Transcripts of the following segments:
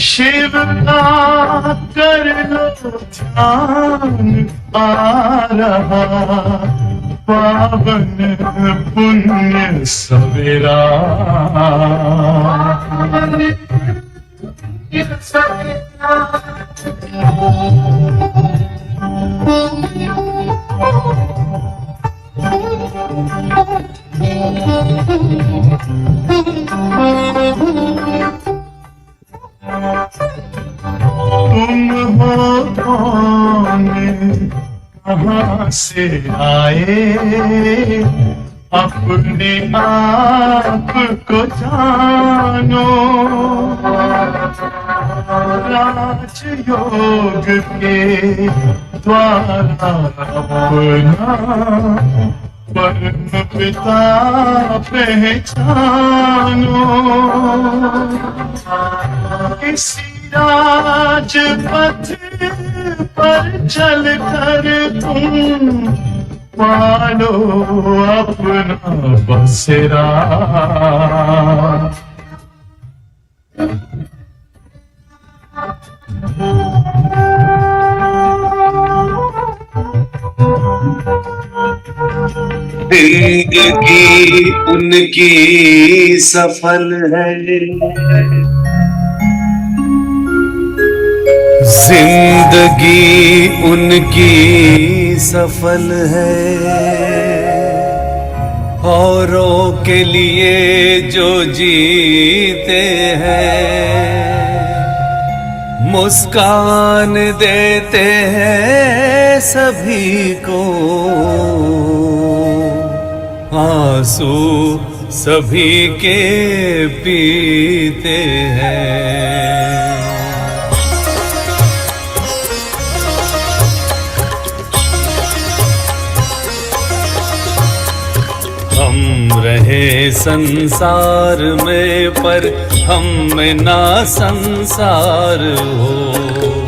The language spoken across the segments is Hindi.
शिव का कर लो ध्यान, आ रहा पावन पुण्य सवेरा। तुम हो कौन, कहाँ से आए, अपने आप को जानो। राजयोग के द्वारा अपना परम पिता पहचानो। इसी राजपथ पर चल कर तुम पालो अपना बसेरा। जिंदगी उनकी सफल है, जिंदगी उनकी सफल है। औरों के लिए जो जीते हैं, मुस्कान देते हैं सभी को, आंसू सभी के पीते हैं। हम रहे संसार में पर हम में ना संसार हो।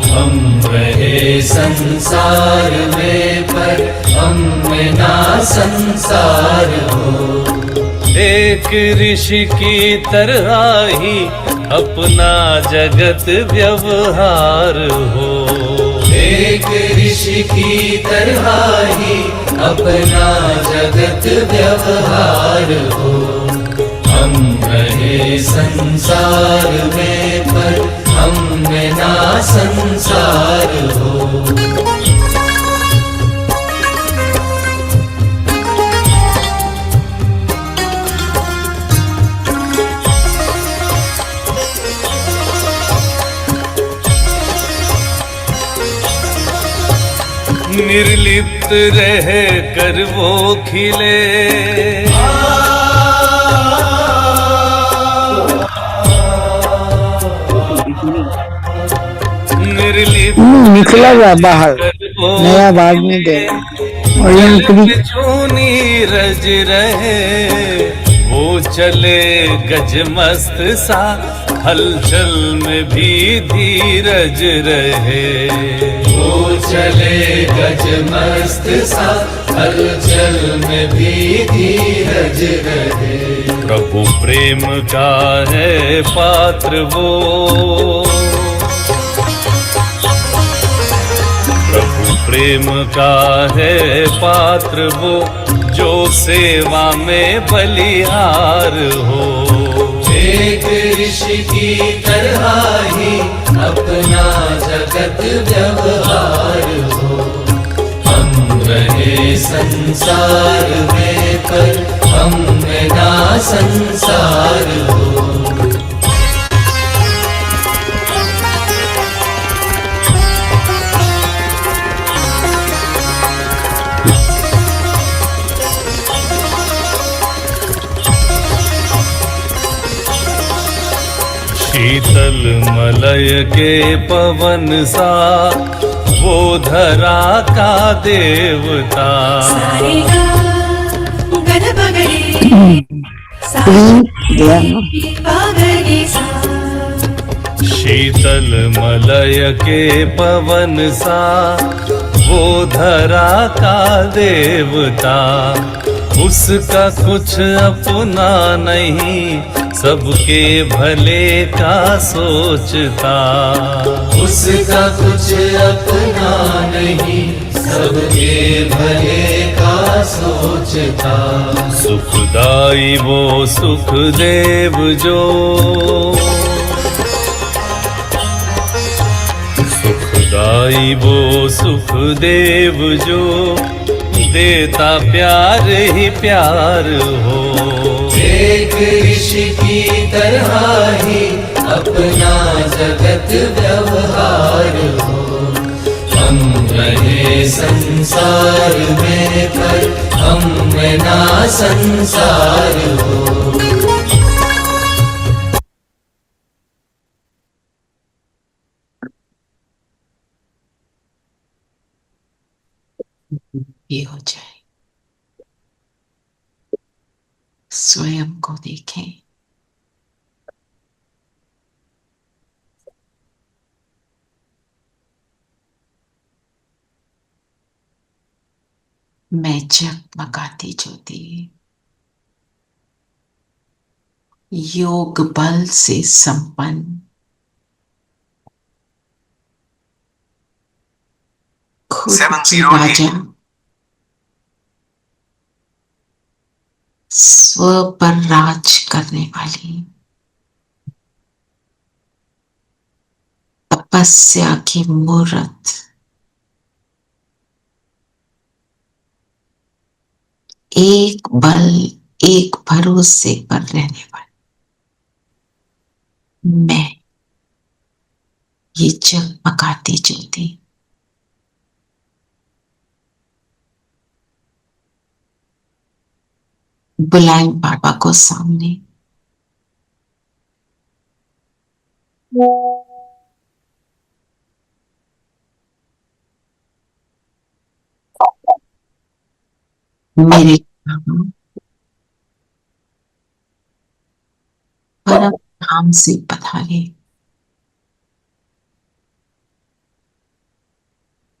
हम रहे संसार में पर हम में ना संसार हो। एक ऋषि की तरह ही अपना जगत व्यवहार हो। एक ऋषि की तरह ही अपना जगत व्यवहार हो। हम रहे संसार में पर हम में ना संसार हो। निर्लिप्त रह कर वो खिले, निर्लिप्त निकला हुआ बाहर, नया भाग नहीं दे और ये जो नीरज रहे। वो चले गजमस्त सा, हलचल में भी धीरज रहे। वो चले गजमस्त सा, हलचल में भी धीरज रहे। प्रभु प्रेम का है पात्र वो, प्रभु प्रेम का है पात्र वो, जो सेवा में बलिहार हो। एक ऋषि की तरह ही अपना जगत व्यवहार हो। हम रहे संसार में पर हम में ना संसार हो। शीतल मलय के पवन सा, वो धरा का देवता। शीतल मलय के पवन सा, वो धरा का देवता। उसका कुछ अपना नहीं, सबके भले का सोचता, उसका कुछ अपना नहीं, सबके भले का सोचता। सुखदाई वो सुखदेव जो, सुखदाई वो सुखदेव जो, देता प्यार ही प्यार हो। एक ऋषि की तरह ही अपना जगत व्यवहार हो। हम रहे संसार में पर हम में ना संसार हो। ये हो जाए, स्वयं को देखें। मैं जगमगाती ज्योति, योग बल से संपन्न, खुद की राजा, स्व पर राज करने वाली, तपस्या की मूर्त, एक बल एक भरोसे पर रहने वाली मैं, ये जगमगाती ज्योति, बुलाएं बाबा को सामने। मेरे परम नाम से पधारे,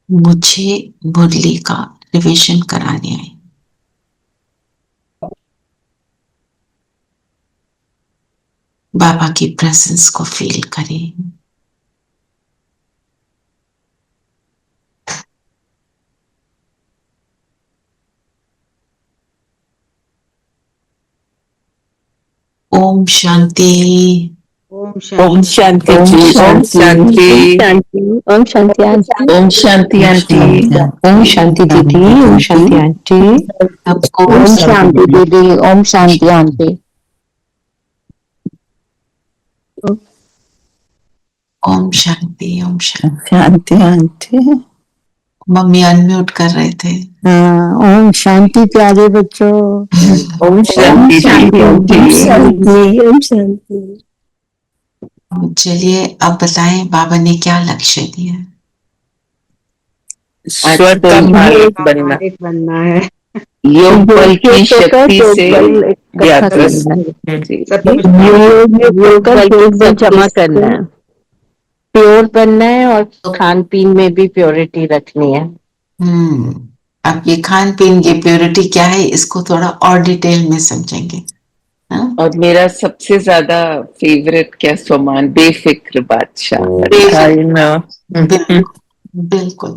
मुझे मुरली का रिविजन कराने आए। बाबा की प्रेजेंस को फील करें। ओम शांति। ओम शांति जी, ओम शांति, ओम शांति आंटी, ओम शांति आंटी, ओम शांति दीदी, ओम शांति आंटी, ओम शांति दीदी, ओम शांति आंटी, ओम शांति, ओम शांति। शांति आंटी। मम्मी अनम्यूट कर रहे थे। हाँ, ओम शांति प्यारे बच्चों, ओम शांति शांति, ओम शांति, ओम शांति। चलिए अब बताएं बाबा ने क्या लक्ष्य दिया। स्वर्ग का मालिक बनना है, योग बल की शक्ति से यात्रा योग बल जमा करना है, प्योर बनना है और खान पीन में भी प्योरिटी रखनी है। अब ये खान पीन की प्योरिटी क्या है, इसको थोड़ा और डिटेल में समझेंगे। और मेरा सबसे ज्यादा फेवरेट क्या सोमान, बेफिक्र बादशाह। बिल्कुल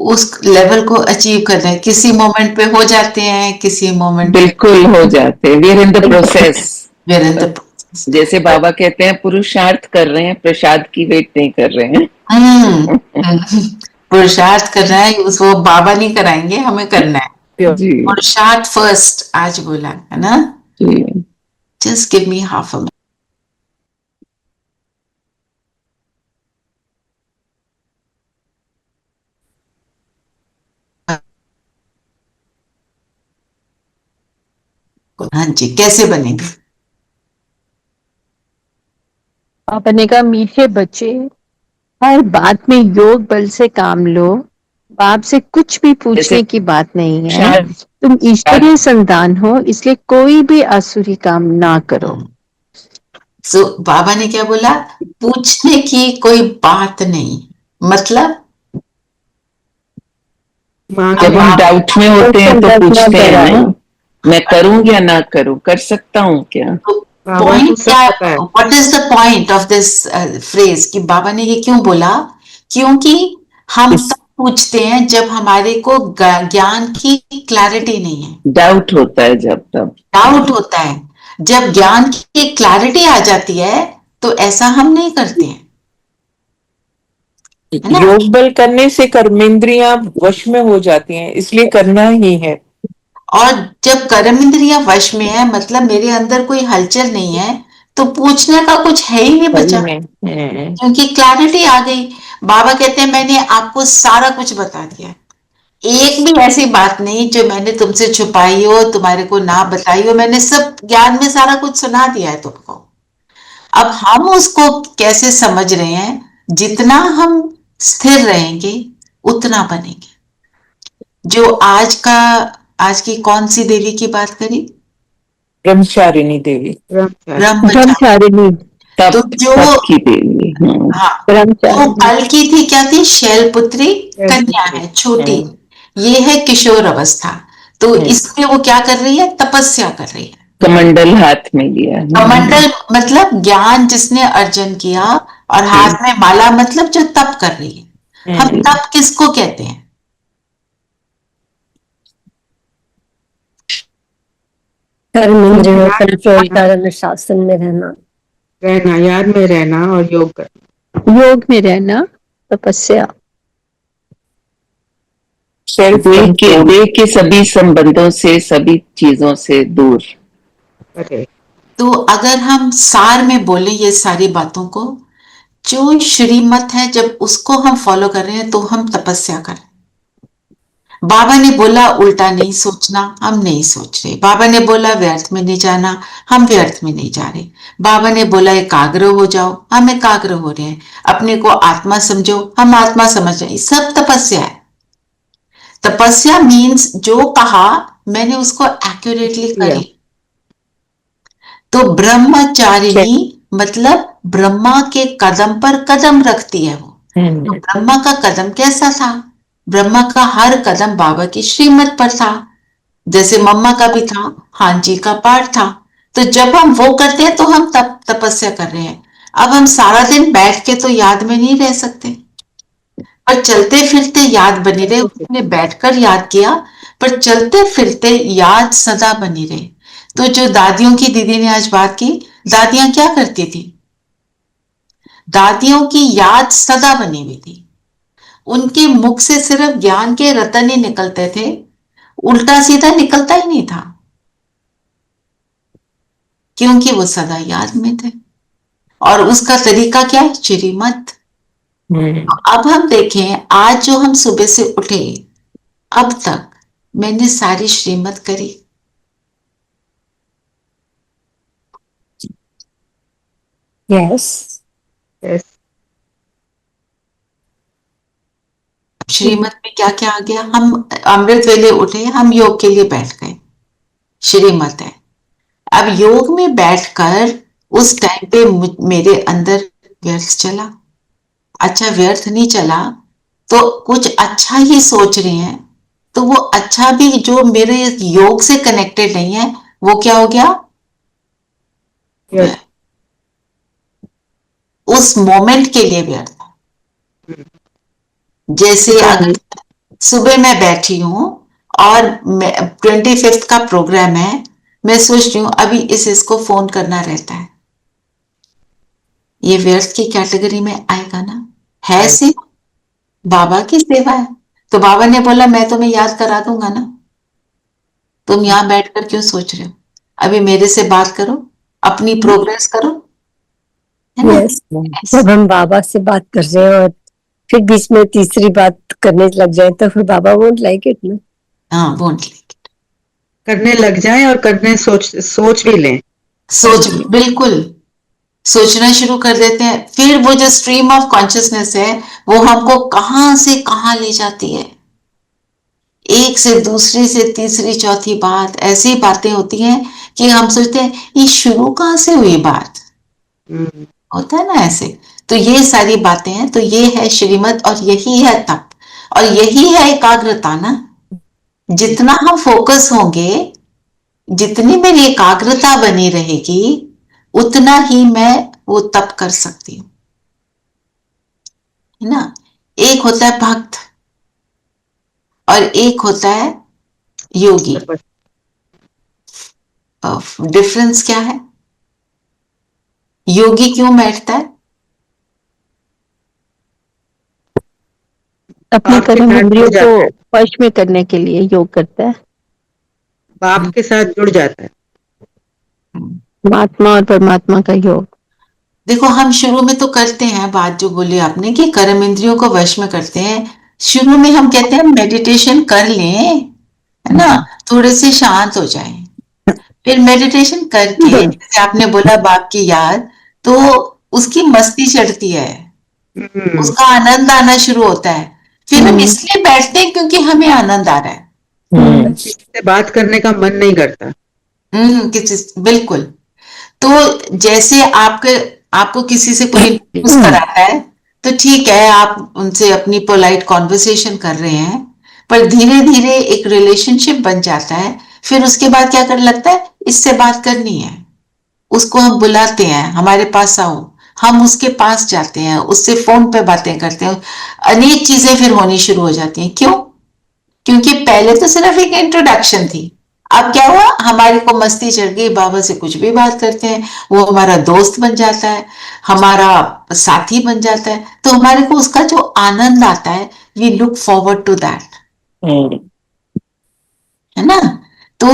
उस लेवल को अचीव करना है। किसी मोमेंट पे हो जाते हैं, किसी मोमेंट बिल्कुल हो जाते हैं। We are in the process. जैसे बाबा कहते हैं पुरुषार्थ कर रहे हैं, प्रसाद की वेट नहीं कर रहे हैं। पुरुषार्थ करना है, उसको बाबा नहीं कराएंगे, हमें करना है। पुरुषार्थ फर्स्ट आज बोला है ना। Just give me half a minute. हाँ जी, कैसे बनेंगे? आपने कहा मीठे बच्चे, हर बात में योग बल से काम लो, बाप से कुछ भी पूछने की बात नहीं है। तुम ईश्वरीय संतान हो, इसलिए कोई भी आसुरी काम ना करो। बाबा ने क्या बोला? पूछने की कोई बात नहीं। मतलब जब हम डाउट में होते हैं तो पूछते हैं ना, मैं करूं या ना करूं, कर सकता हूं क्या? पॉइंट क्या है? What is the point of this phrase कि बाबा ने ये क्यों बोला? क्योंकि हम तब पूछते हैं जब हमारे को ज्ञान की क्लैरिटी नहीं है, डाउट होता है, जब तब डाउट होता है। जब ज्ञान की क्लैरिटी आ जाती है तो ऐसा हम नहीं करते हैं, है ना? योग बल करने से कर्मेंद्रियां वश में हो जाती हैं, इसलिए करना ही है। और जब कर्म इंद्रियां वश में है मतलब मेरे अंदर कोई हलचल नहीं है, तो पूछने का कुछ है ही नहीं बचा, क्योंकि क्लैरिटी आ गई। बाबा कहते हैं मैंने आपको सारा कुछ बता दिया, एक भी ऐसी बात नहीं जो मैंने तुमसे छुपाई हो, तुम्हारे को ना बताई हो। मैंने सब ज्ञान में सारा कुछ सुना दिया है तुमको। अब हम उसको कैसे समझ रहे हैं? जितना हम स्थिर रहेंगे उतना बनेंगे। जो आज की कौन सी देवी की बात करी? ब्रह्मचारिणी देवी। ब्रह्मचारिणी। तो जो की देवी, हाँ, तो कल की थी क्या थी? शैलपुत्री कन्या है, छोटी। ये है किशोर अवस्था। तो इसमें वो क्या कर रही है? तपस्या कर रही है। कमंडल हाथ में लिया। कमंडल मतलब ज्ञान जिसने अर्जन किया, और हाथ में माला मतलब जो तप कर रही है। हम तप किसको कहते हैं? कर्म इंद्रियों को कंट्रोल कर अनुशासन में रहना, याद में रहना और योग करना। योग में रहना, तपस्या। देह के सभी संबंधों से, सभी चीजों से दूर। तो अगर हम सार में बोले ये सारी बातों को, जो श्रीमत है जब उसको हम फॉलो कर रहे हैं तो हम तपस्या कर रहे हैं। बाबा ने बोला उल्टा नहीं सोचना, हम नहीं सोच रहे। बाबा ने बोला व्यर्थ में नहीं जाना, हम व्यर्थ में नहीं जा रहे। बाबा ने बोला एकाग्र हो जाओ, हम एकाग्र हो रहे हैं। अपने को आत्मा समझो, हम आत्मा समझ रहे हैं। सब तपस्या है। तपस्या मीन्स जो कहा मैंने उसको एक्यूरेटली करी। तो ब्रह्मचारिणी मतलब ब्रह्मा के कदम पर कदम रखती है वो। तो ब्रह्मा का कदम कैसा था? ब्रह्मा का हर कदम बाबा की श्रीमत पर था। जैसे मम्मा का भी था, हाँ जी का पाठ था। तो जब हम वो करते हैं तो हम तपस्या कर रहे हैं। अब हम सारा दिन बैठ के तो याद में नहीं रह सकते, पर चलते फिरते याद बनी रहे। उसने बैठकर याद किया, पर चलते फिरते याद सदा बनी रहे। तो जो दादियों की दीदी ने आज बात की, दादियां क्या करती थी? दादियों की याद सदा बनी हुई थी। उनके मुख से सिर्फ ज्ञान के रतन ही निकलते थे, उल्टा सीधा निकलता ही नहीं था, क्योंकि वो सदा याद में थे। और उसका तरीका क्या है? श्रीमत। अब हम देखें, आज जो हम सुबह से उठे अब तक मैंने सारी श्रीमत करी। यस। श्रीमत में क्या क्या आ गया? हम अमृत वेले उठे, हम योग के लिए बैठ गए, श्रीमत है। अब योग में बैठकर उस टाइम पे मेरे अंदर व्यर्थ चला। अच्छा, व्यर्थ नहीं चला तो कुछ अच्छा ही सोच रहे हैं, तो वो अच्छा भी जो मेरे योग से कनेक्टेड नहीं है वो क्या हो गया? उस मोमेंट के लिए व्यर्थ। जैसे अगर सुबह मैं बैठी हूं और 25th का प्रोग्राम है, मैं सोच रही हूं अभी इसको फोन करना रहता है, ये व्यर्थ की कैटेगरी में आएगा ना? है सिर्फ बाबा की सेवा है, तो बाबा ने बोला मैं तुम्हें याद करा दूंगा ना, तुम यहां बैठकर क्यों सोच रहे हो? अभी मेरे से बात करो, अपनी प्रोग्रेस करो, है ना? जब हम बाबा से बात कर रहे हैं और फिर बीच में तीसरी बात करने लग जाए तो फिर बाबा वोंट लाइक इट ना। हाँ, वोंट लाइक इट। करने लग जाए और करने सोच भी लें। बिल्कुल सोचना शुरू कर देते हैं। फिर वो जो स्ट्रीम ऑफ कॉन्शियसनेस है वो हमको कहां से कहां ले जाती है, एक से दूसरी से तीसरी चौथी बात। ऐसी बातें होती हैं कि हम सोचते हैं ये शुरू कहां से हुई बात, होता है ना ऐसे। तो ये सारी बातें हैं। तो ये है श्रीमत, और यही है तप, और यही है एकाग्रता ना। जितना हम फोकस होंगे, जितनी मेरी एकाग्रता बनी रहेगी, उतना ही मैं वो तप कर सकती हूँ, है ना। एक होता है भक्त और एक होता है योगी। डिफरेंस क्या है? योगी क्यों बैठता है? अपने आपके कर्म साथ इंद्रियों जुड़ को जाता है, वश में करने के लिए योग करता है। बाप के साथ जुड़ जाता है। महात्मा और परमात्मा का योग। देखो, हम शुरू में तो करते हैं बात जो बोली आपने कि कर्म इंद्रियों को वश में करते हैं। शुरू में हम कहते हैं मेडिटेशन कर लें, है ना, थोड़े से शांत हो जाएं। फिर मेडिटेशन करके जैसे आपने बोला बाप की याद, तो उसकी मस्ती चढ़ती है, उसका आनंद आना शुरू होता है। फिर हम इसलिए बैठते हैं क्योंकि हमें आनंद आ रहा है। किसी से बात करने का मन नहीं करता। किसी बिल्कुल। तो जैसे आपको किसी से कोई इंट्रोड्यूस कराता है तो ठीक है, आप उनसे अपनी पोलाइट कॉन्वर्सेशन कर रहे हैं, पर धीरे धीरे एक रिलेशनशिप बन जाता है। फिर उसके बाद क्या करने लगता है, इससे बात करनी है, उसको हम बुलाते हैं हमारे पास आओ, हम उसके पास जाते हैं, उससे फोन पे बातें करते हैं, अनेक चीजें फिर होनी शुरू हो जाती हैं। क्यों? क्योंकि पहले तो सिर्फ एक इंट्रोडक्शन थी, अब क्या हुआ, हमारे को मस्ती चढ़ गई, बाबा से कुछ भी बात करते हैं, वो हमारा दोस्त बन जाता है, हमारा साथी बन जाता है, तो हमारे को उसका जो आनंद आता है, we look forward to that, है ना। तो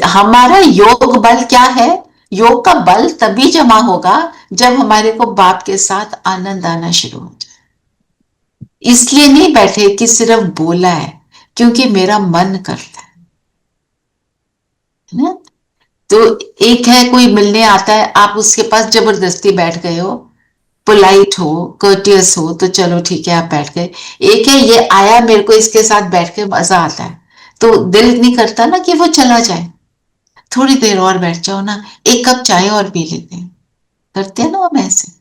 हमारा योग बल क्या है? योग का बल तभी जमा होगा जब हमारे को बाप के साथ आनंद आना शुरू हो जाए। इसलिए नहीं बैठे कि सिर्फ बोला है, क्योंकि मेरा मन करता है ना। तो एक है कोई मिलने आता है, आप उसके पास जबरदस्ती बैठ गए हो, पोलाइट हो, कर्टियस हो, तो चलो ठीक है आप बैठ गए। एक है ये आया, मेरे को इसके साथ बैठ के मजा आता है, तो दिल नहीं करता ना कि वो चला जाए, थोड़ी देर और बैठ जाओ ना, एक कप चाय और पी लेते हैं, करते हैं ना हम ऐसे।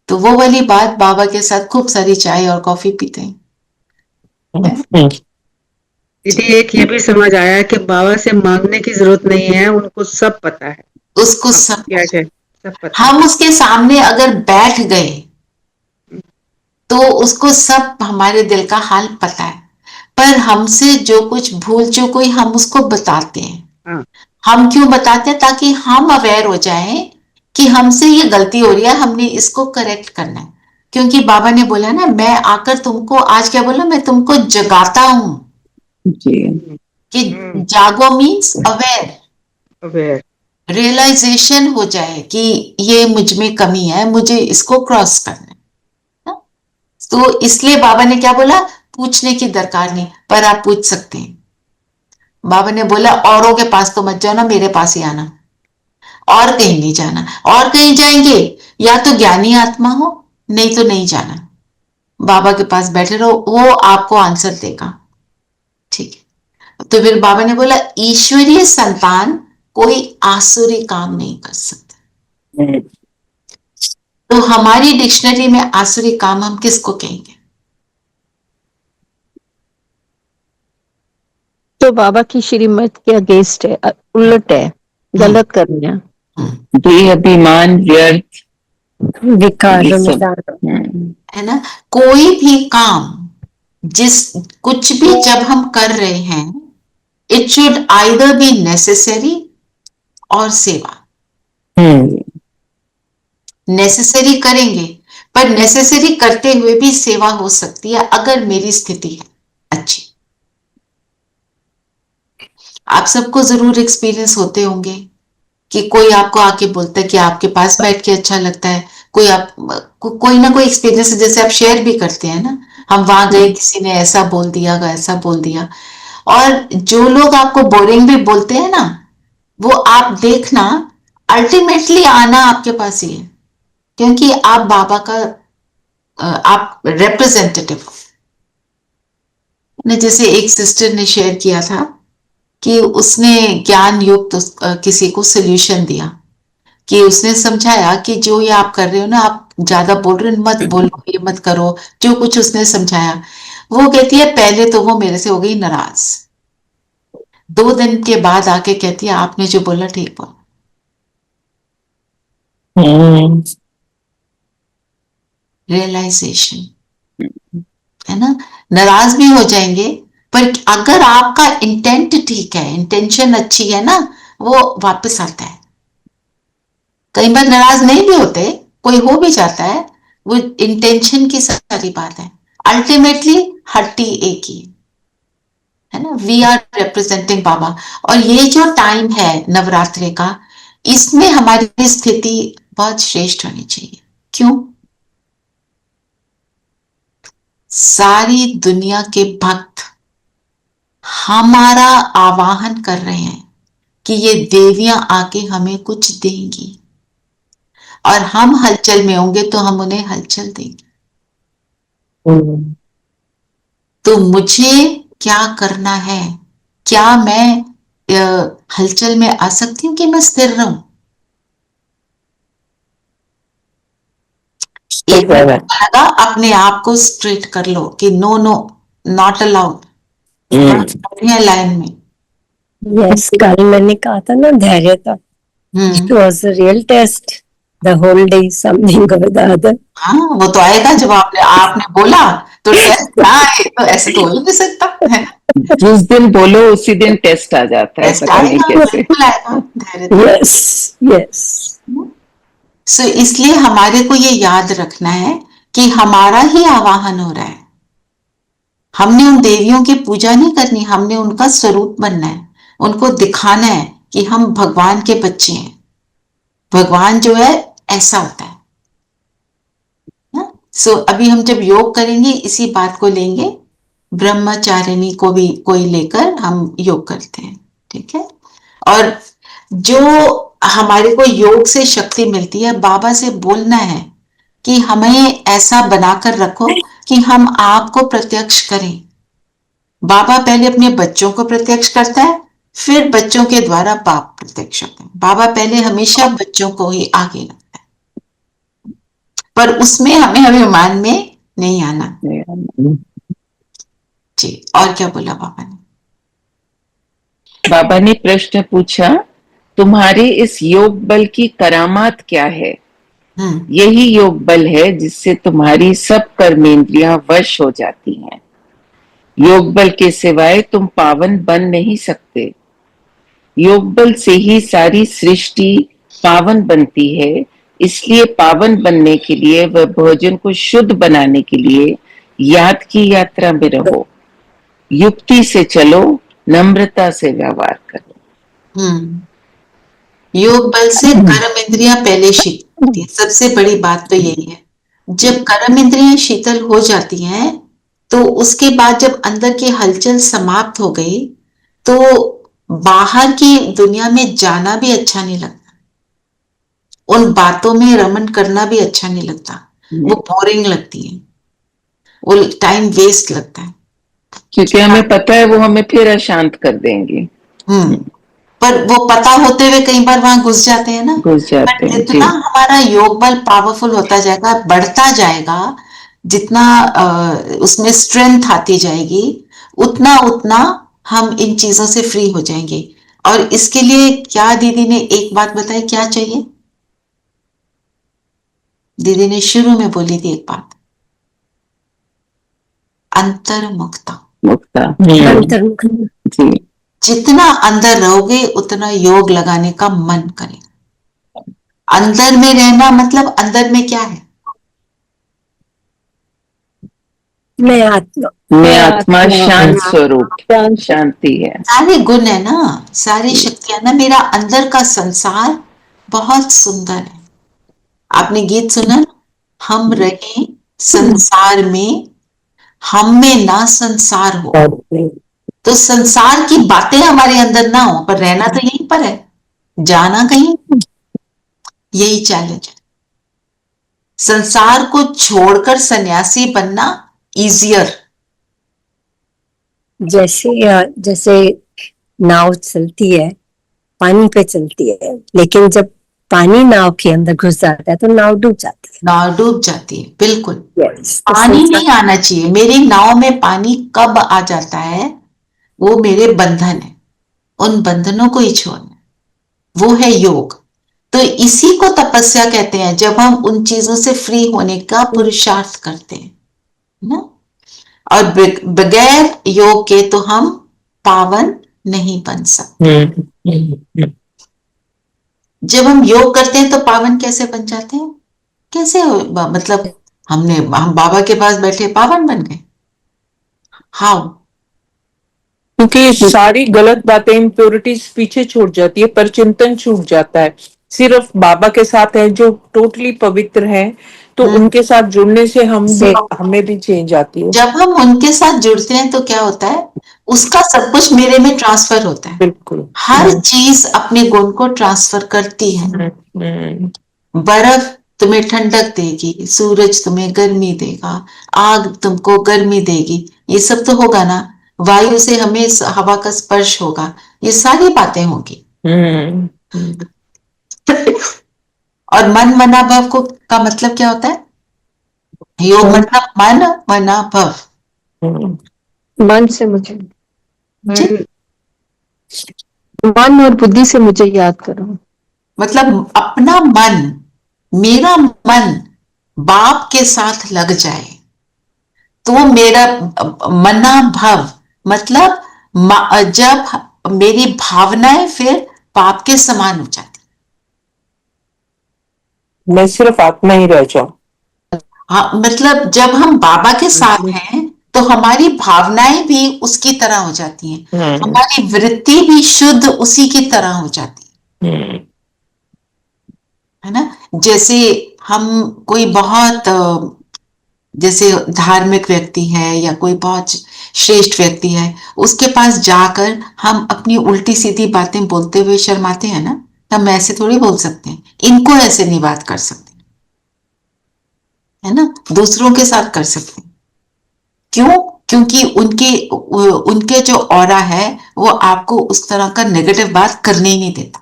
तो वो वाली बात, बाबा के साथ खूब सारी चाय और कॉफी पीते हैं। दीदी एक ये भी समझ आया कि बाबा से मांगने की जरूरत नहीं है, उनको सब पता है, उसको अब सब, क्या है, सब पता है। हम उसके सामने अगर बैठ गए तो उसको सब हमारे दिल का हाल पता है, पर हमसे जो कुछ भूल चूक हुई हम उसको बताते हैं। हाँ, हम क्यों बताते हैं? ताकि हम अवेयर हो जाएं कि हमसे ये गलती हो रही है, हमने इसको करेक्ट करना है। क्योंकि बाबा ने बोला ना, मैं आकर तुमको, आज क्या बोला, मैं तुमको जगाता हूं। कि जागो मीन्स अवेयर, अवेयर। रियलाइजेशन हो जाए कि ये मुझ में कमी है, मुझे इसको क्रॉस करना है। तो इसलिए बाबा ने क्या बोला, पूछने की दरकार नहीं, पर आप पूछ सकते हैं। बाबा ने बोला औरों के पास तो मत जाओ ना, मेरे पास ही आना, और कहीं नहीं जाना। और कहीं जाएंगे या तो ज्ञानी आत्मा हो, नहीं तो नहीं जाना, बाबा के पास बैठे रहो, वो आपको आंसर देगा। ठीक है, तो फिर बाबा ने बोला ईश्वरीय संतान कोई आसुरी काम नहीं कर सकता। तो हमारी डिक्शनरी में आसुरी काम हम किसको कहेंगे? तो बाबा की श्रीमत के अगेंस्ट है, उलट है, गलत करना देह अभिमान व्यर्थ विकार ये सब। है ना। कोई भी काम, जिस कुछ भी जब हम कर रहे हैं, it should either be necessary और सेवा। नेसेसरी करेंगे, पर नेसेसरी करते हुए भी सेवा हो सकती है अगर मेरी स्थिति है अच्छी। आप सबको जरूर एक्सपीरियंस होते होंगे कि कोई आपको आके बोलता है कि आपके पास बैठ के अच्छा लगता है, कोई ना कोई एक्सपीरियंस जैसे आप शेयर भी करते हैं ना, हम वहां गए, किसी ने ऐसा बोल दिया, ऐसा बोल दिया। और जो लोग आपको बोरिंग भी बोलते हैं ना, वो आप देखना अल्टीमेटली आना आपके पास ही है, क्योंकि आप बाबा का आप रिप्रेजेंटेटिव हो। जैसे एक सिस्टर ने शेयर किया था कि उसने ज्ञान युक्त किसी को सोल्यूशन दिया, कि उसने समझाया कि जो ये आप कर रहे हो ना, आप ज्यादा बोल रहे हो, मत बोलो, ये मत करो, जो कुछ उसने समझाया। वो कहती है पहले तो वो मेरे से हो गई नाराज, 2 दिन के बाद आके कहती है आपने जो बोला ठीक बोला। रियलाइजेशन, है ना। नाराज भी हो जाएंगे, पर अगर आपका इंटेंट ठीक है, इंटेंशन अच्छी है ना, वो वापस आता है। कई बार नाराज नहीं भी होते, कोई हो भी जाता है, वो इंटेंशन की सारी बात है। अल्टीमेटली हट्टी एक ही है ना। वी आर रिप्रेजेंटिंग बाबा। और ये जो टाइम है नवरात्रि का, इसमें हमारी स्थिति बहुत श्रेष्ठ होनी चाहिए। क्यों? सारी दुनिया के भक्त हमारा आवाहन कर रहे हैं कि ये देवियां आके हमें कुछ देंगी, और हम हलचल में होंगे तो हम उन्हें हलचल देंगे। तो मुझे क्या करना है? क्या मैं हलचल में आ सकती हूँ कि मैं स्थिर रहूं? एक लगा, अपने आप को स्ट्रेट कर लो कि no no, not allowed, line में। यस, कल मैंने कहा था ना धैर्य था, it was a real test, the whole day something और द अदर। हाँ, वो तो आएगा जब आपने बोला, तो टेस्ट ना आए तो ऐसे तो हो ही नहीं सकता है। जिस दिन बोलो उसी दिन टेस्ट आ जाता है, पता नहीं कैसे। Yes yes. सो इसलिए हमारे को ये याद रखना है कि हमारा ही आवाहन हो रहा है। हमने उन देवियों की पूजा नहीं करनी, हमने उनका स्वरूप बनना है, उनको दिखाना है कि हम भगवान के बच्चे हैं। भगवान जो है ऐसा होता है। सो अभी हम जब योग करेंगे, इसी बात को लेंगे, ब्रह्मचारिणी को भी कोई लेकर हम योग करते हैं, ठीक है। और जो हमारे को योग से शक्ति मिलती है, बाबा से बोलना है कि हमें ऐसा बनाकर रखो कि हम आपको प्रत्यक्ष करें। बाबा पहले अपने बच्चों को प्रत्यक्ष करता है, फिर बच्चों के द्वारा बाप प्रत्यक्ष होते हैं। बाबा पहले हमेशा बच्चों को ही आगे रखता है, पर उसमें हमें अभिमान में नहीं आना जी। और क्या बोला बाबा ने? बाबा ने प्रश्न पूछा, तुम्हारे इस योग बल की करामात क्या है? यही योग बल है जिससे तुम्हारी सब कर्मेंद्रियां वश हो जाती हैं। योग बल के सिवाय तुम पावन बन नहीं सकते। योग बल से ही सारी सृष्टि पावन बनती है। इसलिए पावन बनने के लिए व भोजन को शुद्ध बनाने के लिए याद की यात्रा में रहो। युक्ति से चलो, नम्रता से व्यवहार करो। योग बल से कर्म इंद्रियां पहले शीतल होती है। सबसे बड़ी बात तो यही है, जब कर्म इंद्रियां शीतल हो जाती हैं, तो उसके बाद जब अंदर की हलचल समाप्त हो गई, तो बाहर की दुनिया में जाना भी अच्छा नहीं लगता, उन बातों में रमन करना भी अच्छा नहीं लगता, वो बोरिंग लगती है, वो टाइम वेस्ट लगता है, क्योंकि हमें पता है वो हमें फिर अशांत कर देंगे। पर वो पता होते हुए कई बार वहां घुस जाते हैं ना। घुस जाते हैं। जितना हमारा योग बल पावरफुल होता जाएगा, बढ़ता जाएगा, जितना उसमें स्ट्रेंथ आती जाएगी, उतना उतना हम इन चीजों से फ्री हो जाएंगे। और इसके लिए क्या दीदी ने एक बात बताई, क्या चाहिए? दीदी ने शुरू में बोली थी एक बात, अंतर्मुखता। जी। जितना अंदर रहोगे उतना योग लगाने का मन करेगा। अंदर में रहना मतलब अंदर में क्या है? मैं आत्मा शांत स्वरूप, शांति है। सारे गुण है ना, सारी शक्तियां ना। मेरा अंदर का संसार बहुत सुंदर है। आपने गीत सुना, हम रहे संसार में, हम में ना संसार हो। तो संसार की बातें हमारे अंदर ना हो, पर रहना तो यहीं पर है, जाना कहीं। यही चैलेंज है। संसार को छोड़कर सन्यासी बनना इजियर। जैसे नाव चलती है, पानी पे चलती है, लेकिन जब पानी नाव के अंदर घुस जाता है तो नाव डूब जाती है। नाव डूब जाती है, बिल्कुल। पानी नहीं आना चाहिए। मेरी नाव में पानी कब आ जाता है, वो मेरे बंधन है, उन बंधनों को ही छोड़ना, वो है योग। तो तो इसी को तपस्या कहते हैं, जब हम उन चीजों से फ्री होने का पुरुषार्थ करते हैं ना। और बगैर योग के तो हम पावन नहीं बन सकते। जब हम योग करते हैं तो पावन कैसे बन जाते हैं? कैसे मतलब हम बाबा के पास बैठे पावन बन गए? हाउ? क्योंकि सारी गलत बातें, इम्प्योरिटीज पीछे छूट जाती है, पर चिंतन छूट जाता है। सिर्फ बाबा के साथ है जो टोटली पवित्र है, तो उनके साथ जुड़ने से हमें भी चेंज आती है। जब हम उनके साथ जुड़ते हैं तो क्या होता है, उसका सब कुछ मेरे में ट्रांसफर होता है। बिल्कुल, हर चीज अपने गुण को ट्रांसफर करती है। बर्फ तुम्हें ठंडक देगी, सूरज तुम्हें गर्मी देगा, आग तुमको गर्मी देगी, ये सब तो होगा ना। वायु से हमें हवा का स्पर्श होगा, ये सारी बातें होगी। और मन मना भव को का मतलब क्या होता है? योग मतलब मन मना भव। मन से मुझे, मन और बुद्धि से मुझे याद करो। मतलब अपना मन, मेरा मन बाप के साथ लग जाए तो मेरा मना भव मतलब जब मेरी भावनाएं फिर बाप के समान हो जाती, मैं सिर्फ आत्मा ही रह जाऊं। हाँ, मतलब जब हम बाबा के साथ हैं तो हमारी भावनाएं भी उसकी तरह हो जाती हैं, हमारी वृत्ति भी शुद्ध उसी की तरह हो जाती है ना। जैसे हम कोई बहुत जैसे धार्मिक व्यक्ति है या कोई बहुत श्रेष्ठ व्यक्ति है, उसके पास जाकर हम अपनी उल्टी सीधी बातें बोलते हुए शर्माते हैं ना, हम ऐसे थोड़ी बोल सकते हैं, इनको ऐसे नहीं बात कर सकते है ना, दूसरों के साथ कर सकते हैं। क्यों? क्योंकि उनके जो ऑरा है वो आपको उस तरह का नेगेटिव बात करने ही नहीं देता।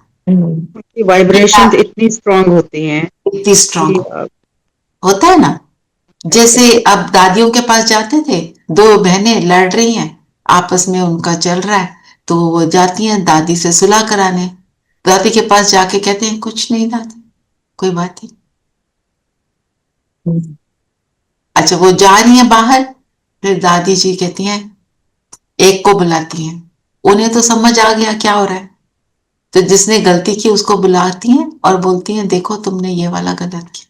वाइब्रेशन इतनी स्ट्रांग होती हैं, इतनी स्ट्रांग होता है ना। जैसे अब दादियों के पास जाते थे, दो बहनें लड़ रही हैं, आपस में उनका चल रहा है, तो वो जाती हैं दादी से सुलह कराने। दादी के पास जाके कहते हैं कुछ नहीं दादी, कोई बात नहीं। अच्छा, वो जा रही हैं बाहर, फिर दादी जी कहती हैं, एक को बुलाती हैं, उन्हें तो समझ आ गया क्या हो रहा है, तो जिसने गलती की उसको बुलाती हैं और बोलती हैं देखो तुमने ये वाला गलत किया।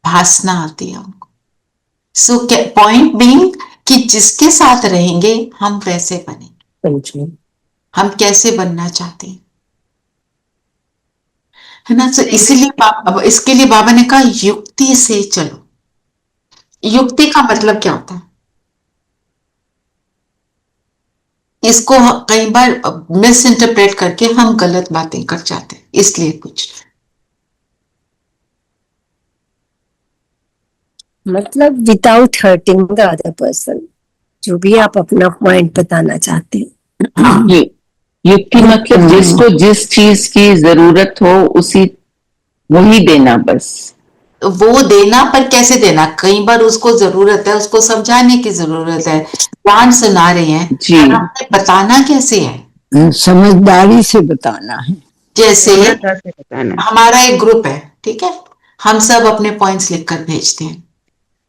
भासना आती है उनको। सो पॉइंट बीइंग कि जिसके साथ रहेंगे हम वैसे बने, हम कैसे बनना चाहते हैं, है ना। तो इसीलिए इसके लिए बाबा ने कहा युक्ति से चलो। युक्ति का मतलब क्या होता है? इसको कई बार मिस इंटरप्रेट करके हम गलत बातें कर जाते हैं, इसलिए कुछ मतलब without hurting the other person, जो भी आप अपना पॉइंट बताना चाहते हैं। युक्ति मतलब जिसको जिस चीज की जरूरत हो उसी वही देना, बस वो देना। पर कैसे देना? कई बार उसको जरूरत है, उसको समझाने की जरूरत है, ज्ञान सुना रहे हैं जी, बताना कैसे है? समझदारी से बताना है। जैसे हमारा एक ग्रुप है, ठीक है, हम सब अपने पॉइंट्स लिखकर भेजते हैं।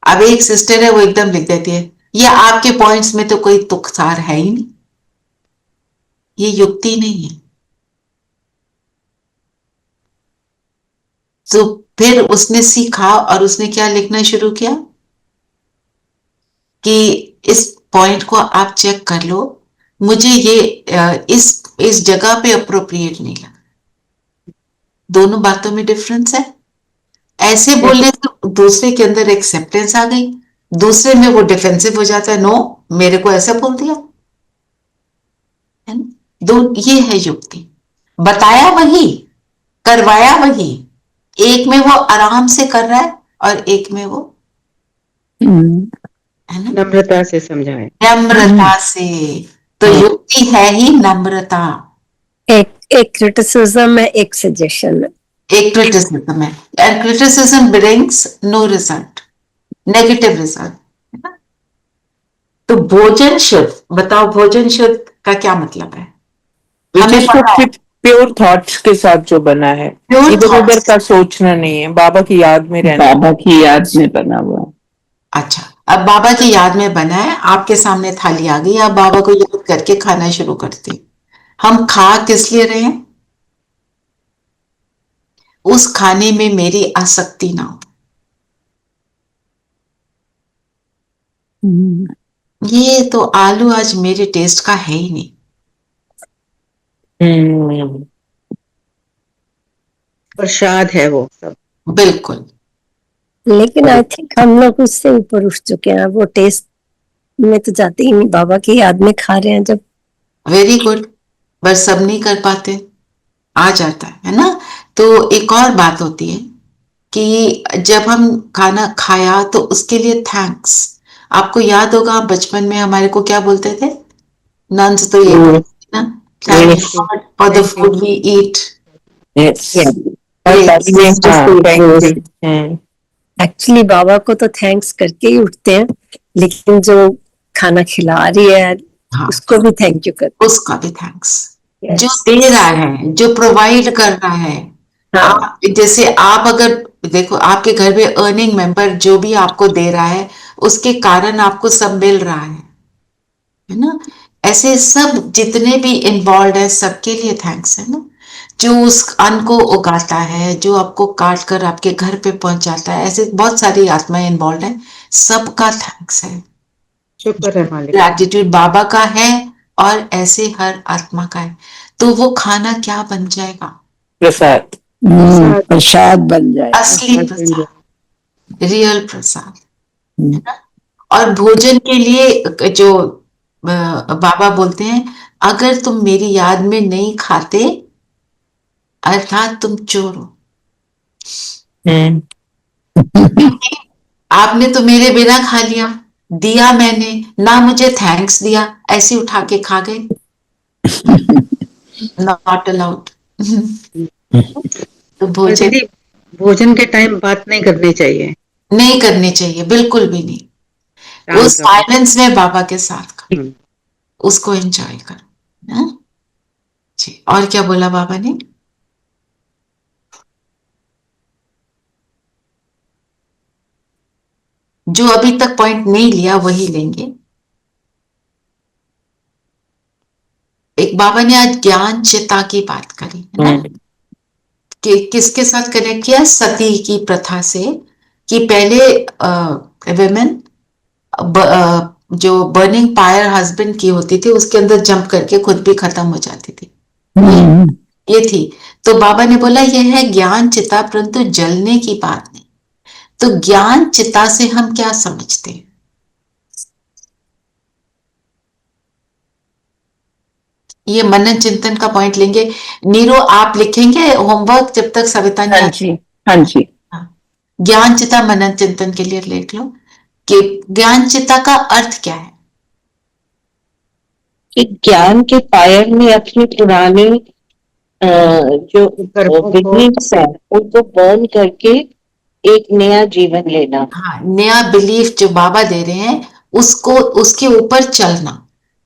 अब एक सिस्टर है, वो एकदम लिख देती है ये आपके पॉइंट्स में तो कोई तुकसार है ही नहीं, ये युक्ति नहीं है। तो फिर उसने सीखा और उसने क्या लिखना शुरू किया कि इस पॉइंट को आप चेक कर लो, मुझे ये इस जगह पे अप्रोप्रिएट नहीं लगा। दोनों बातों में डिफरेंस है। ऐसे बोलने से दूसरे के अंदर एक्सेप्टेंस आ गई, दूसरे में वो डिफेंसिव हो जाता है, नो मेरे को ऐसा बोल दिया है ना। ये है युक्ति। बताया वही, करवाया वही, एक में वो आराम से कर रहा है और एक में वो है ना नम्रता से समझाए, नम्रता से। तो युक्ति है ही नम्रता। एक क्रिटिसिज्म है, एक सजेशन है, एक क्रिटिसिज्म है, and criticism brings no result, negative result, है ना। तो भोजन शुद्ध, बताओ भोजन शुद्ध का क्या मतलब है? हमें प्योर थॉट्स के साथ जो बना है, Pure इधर उधर thoughts। का सोचना नहीं है, बाबा की याद में रहना। बाबा की याद में बना हुआ है। अच्छा, अब बाबा की याद में बना है, आपके सामने थाली आ गई, आप बाबा को याद करके खाना शुरू करते हैं। हम खा किस लिए रहे हैं? उस खाने में मेरी आसक्ति ना हो। ये तो आलू आज मेरे टेस्ट का है ही नहीं। प्रसाद है वो सब। बिल्कुल। लेकिन आई थिंक हम लोग उससे ऊपर उठ चुके हैं, वो टेस्ट में तो जाते ही नहीं, बाबा की याद में खा रहे हैं जब। वेरी गुड, बस सब नहीं कर पाते, आ जाता है ना। तो एक और बात होती है कि जब हम खाना खाया तो उसके लिए थैंक्स। आपको याद होगा बचपन में हमारे को क्या बोलते थे? नन्स तो ये बोलते थे ना, thank you for the food we eat. Actually बाबा को तो थैंक्स करके ही उठते हैं, लेकिन जो खाना खिला रही है उसको भी थैंक यू करते, उसका भी थैंक्स। जो दे रहा है, जो प्रोवाइड कर रहा है। आप जैसे आप अगर देखो, आपके घर में अर्निंग मेंबर जो भी आपको दे रहा है, उसके कारण आपको सब मिल रहा है ना। ऐसे सब जितने भी इन्वॉल्व है, सबके लिए थैंक्स है ना। जो उस अन्न को उगाता है, जो आपको काट कर आपके घर पे पहुंचाता है, ऐसे बहुत सारी आत्माएं इन्वॉल्व है, सबका थैंक्स है। शुक्र है मालिक। ग्रैटिट्यूड बाबा का है और ऐसे हर आत्मा का है। तो वो खाना क्या बन जाएगा? प्रसाद। प्रसाद बन जाए, असली प्रसाद, रियल प्रसाद है ना। और भोजन के लिए जो बाबा बोलते हैं, अगर तुम मेरी याद में नहीं खाते अर्थात तुम चोर हो। आपने तो मेरे बिना खा लिया, दिया मैंने ना, मुझे थैंक्स दिया, ऐसे उठा के खा गए। Not allowed. तो भोजन दीदी, भोजन के टाइम बात नहीं करनी चाहिए। नहीं करनी चाहिए, बिल्कुल भी नहीं। वो साइलेंस में बाबा के साथ का, उसको एंजॉय कर जी। और क्या बोला बाबा ने? जो अभी तक पॉइंट नहीं लिया वही लेंगे। एक बाबा ने आज ज्ञान चिता की बात करी है ना, कि किसके साथ कनेक्ट किया? सती की प्रथा से, कि पहले विमेन जो बर्निंग फायर हस्बैंड की होती थी, उसके अंदर जंप करके खुद भी खत्म हो जाती थी। ये थी। तो बाबा ने बोला यह है ज्ञान चिता, परंतु जलने की बात नहीं। तो ज्ञान चिता से हम क्या समझते हैं? ये मनन चिंतन का पॉइंट लेंगे। नीरो, आप लिखेंगे होमवर्क जब तक सविता नहीं आती? हाँ जी। ज्ञान चिता मनन चिंतन के लिए लिख लो कि ज्ञान चिता का अर्थ क्या है। कि ज्ञान के फायर में अपने पुराने जो बिलीफ्स है उनको बर्न करके एक नया जीवन लेना। हाँ, नया बिलीफ जो बाबा दे रहे हैं उसको, उसके ऊपर चलना,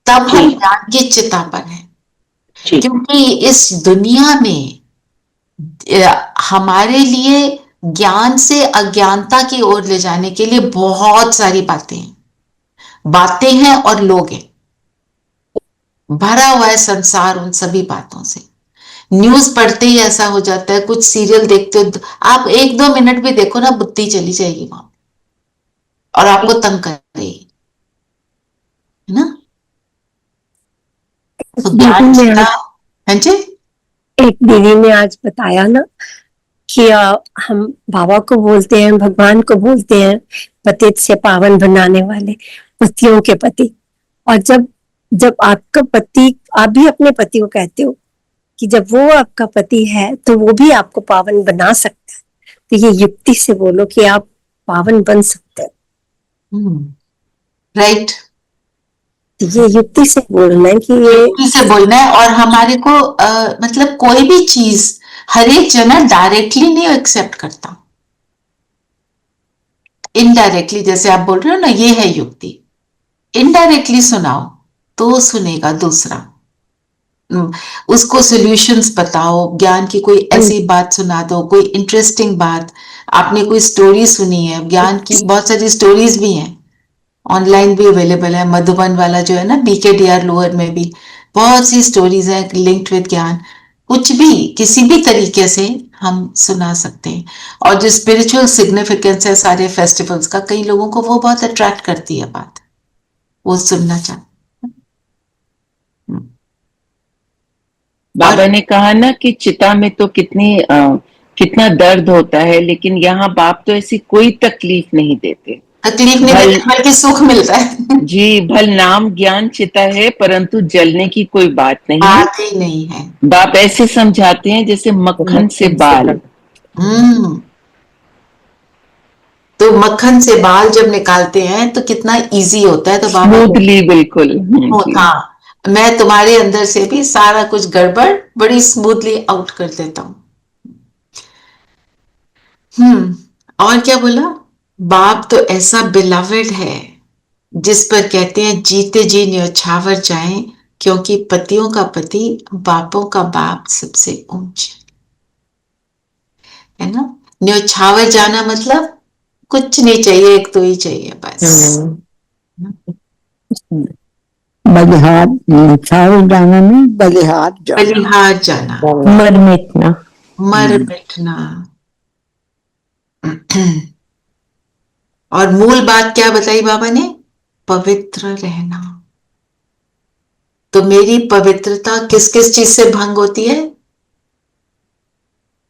तब हम ज्ञान की चिता पर हैं। क्योंकि इस दुनिया में हमारे लिए ज्ञान से अज्ञानता की ओर ले जाने के लिए बहुत सारी बातें हैं और लोग हैं। भरा हुआ है संसार उन सभी बातों से। न्यूज पढ़ते ही ऐसा हो जाता है, कुछ सीरियल देखते हो, आप 1-2 मिनट भी देखो ना, बुद्धि चली जाएगी वहां और आपको तंग करेगी, है ना। तो ज्ञान चिता, हाँ जी। एक दीदी ने आज बताया ना कि हम बाबा को बोलते हैं, भगवान को बोलते हैं पतित से पावन बनाने वाले, पतियों के पति। और जब जब आपका पति, आप भी अपने पति को कहते हो कि जब वो आपका पति है तो वो भी आपको पावन बना सकता है। तो ये युक्ति से बोलो कि आप पावन बन सकते हो। राइट। ये युक्ति से बोलना है कि ये युक्ति से बोलना है। और हमारे को मतलब कोई भी चीज हर एक जना डायरेक्टली नहीं एक्सेप्ट करता, इनडायरेक्टली। जैसे आप बोल रहे हो ना, ये है युक्ति। इनडायरेक्टली सुनाओ तो सुनेगा दूसरा, उसको सॉल्यूशंस बताओ, ज्ञान की कोई ऐसी बात सुना दो, कोई इंटरेस्टिंग बात, आपने कोई स्टोरी सुनी है, ज्ञान की बहुत सारी स्टोरीज भी हैं, ऑनलाइन भी अवेलेबल है, मधुबन वाला जो है ना BKDR लोअर में भी बहुत सी स्टोरीज हैं लिंक्ड विद ज्ञान, कुछ भी किसी भी तरीके से हम सुना सकते हैं। और जो स्पिरिचुअल सिग्निफिकेंस है सारे फेस्टिवल्स का, कई लोगों को वो बहुत अट्रैक्ट करती है बात, वो सुनना चाहते। बाबा ने कहा ना कि चिता में तो कितना दर्द होता है, लेकिन यहाँ बाप तो ऐसी कोई तकलीफ नहीं देते, तकलीफ नहीं देते बल्कि सुख मिलता है। जी, भल नाम ज्ञान चिता है परंतु जलने की कोई बात नहीं, बात ही नहीं है। बाप ऐसे समझाते हैं जैसे मक्खन से बाल। तो मक्खन से बाल जब निकालते हैं तो कितना इजी होता है, तो बाबा स्मूथली, बिल्कुल। हाँ, मैं तुम्हारे अंदर से भी सारा कुछ गड़बड़ बड़ी स्मूथली आउट कर देता हूँ। और क्या बोला, बाप तो ऐसा बिलवेड है जिस पर कहते हैं जीते जी न्यौछावर जाएं, क्योंकि पतियों का पति बापों का बाप सबसे ऊंचा है ना। न्यौछावर जाना मतलब कुछ नहीं चाहिए, एक तो ही चाहिए बस। बलिहार जाना नहीं, बलिहार जाना, मर मिटना। मर मिटना। और मूल बात क्या बताई बाबा ने, पवित्र रहना। तो मेरी पवित्रता किस किस चीज से भंग होती है,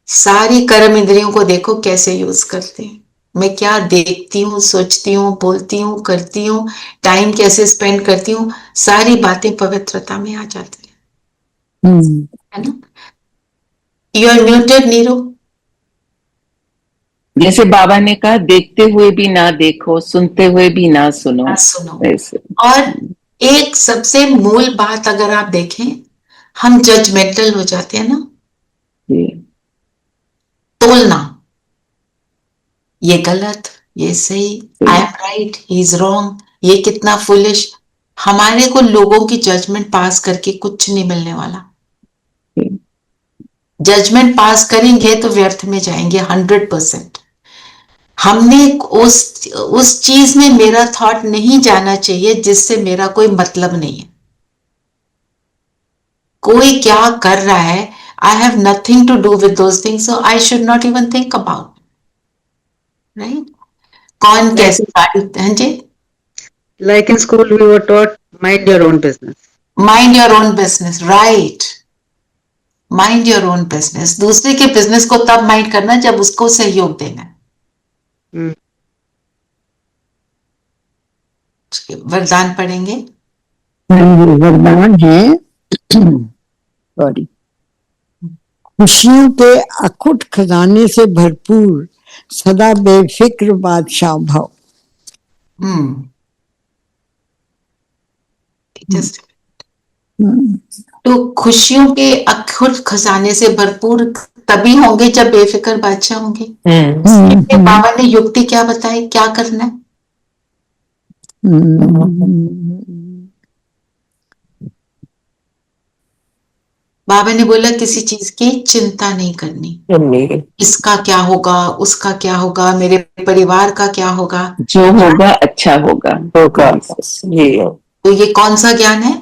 सारी कर्म इंद्रियों को देखो कैसे यूज करते हैं, मैं क्या देखती हूँ, सोचती हूँ, बोलती हूँ, करती हूँ, टाइम कैसे स्पेंड करती हूँ, सारी बातें पवित्रता में आ जाती है ना। You are muted Neeru. जैसे बाबा ने कहा, देखते हुए भी ना देखो, सुनते हुए भी ना सुनो, ऐसे। और एक सबसे मूल बात अगर आप देखें, हम जजमेंटल हो जाते हैं ना, तोलना, ये गलत, ये सही, I am right, he is wrong, ये कितना फुलिश। हमारे को लोगों की जजमेंट पास करके कुछ नहीं मिलने वाला। जजमेंट पास करेंगे तो व्यर्थ में जाएंगे 100%। हमने उस चीज में मेरा थॉट नहीं जाना चाहिए जिससे मेरा कोई मतलब नहीं है। कोई क्या कर रहा है, I have nothing to do with those things, so I should not even think about, right. कौन कैसे हाँ जी, like in school we were taught mind your own business. Mind your own business, right. Mind your own business. दूसरे के बिजनेस को तब माइंड करना जब उसको सहयोग देना। वरदान पढ़ेंगे। वरदान है सॉरी, खुशियों के अखुट खजाने से भरपूर सदा बेफिक्र बादशाह भव। तो खुशियों के अखुट खजाने से भरपूर तभी होंगे जब बेफिक्र बादशाह होंगे। बाबा ने युक्ति क्या बताई, क्या करना है? बाबा ने बोला किसी चीज की चिंता नहीं करनी, इसका क्या होगा, उसका क्या होगा, मेरे परिवार का क्या होगा, जो होगा अच्छा होगा। तो ये कौन सा ज्ञान है?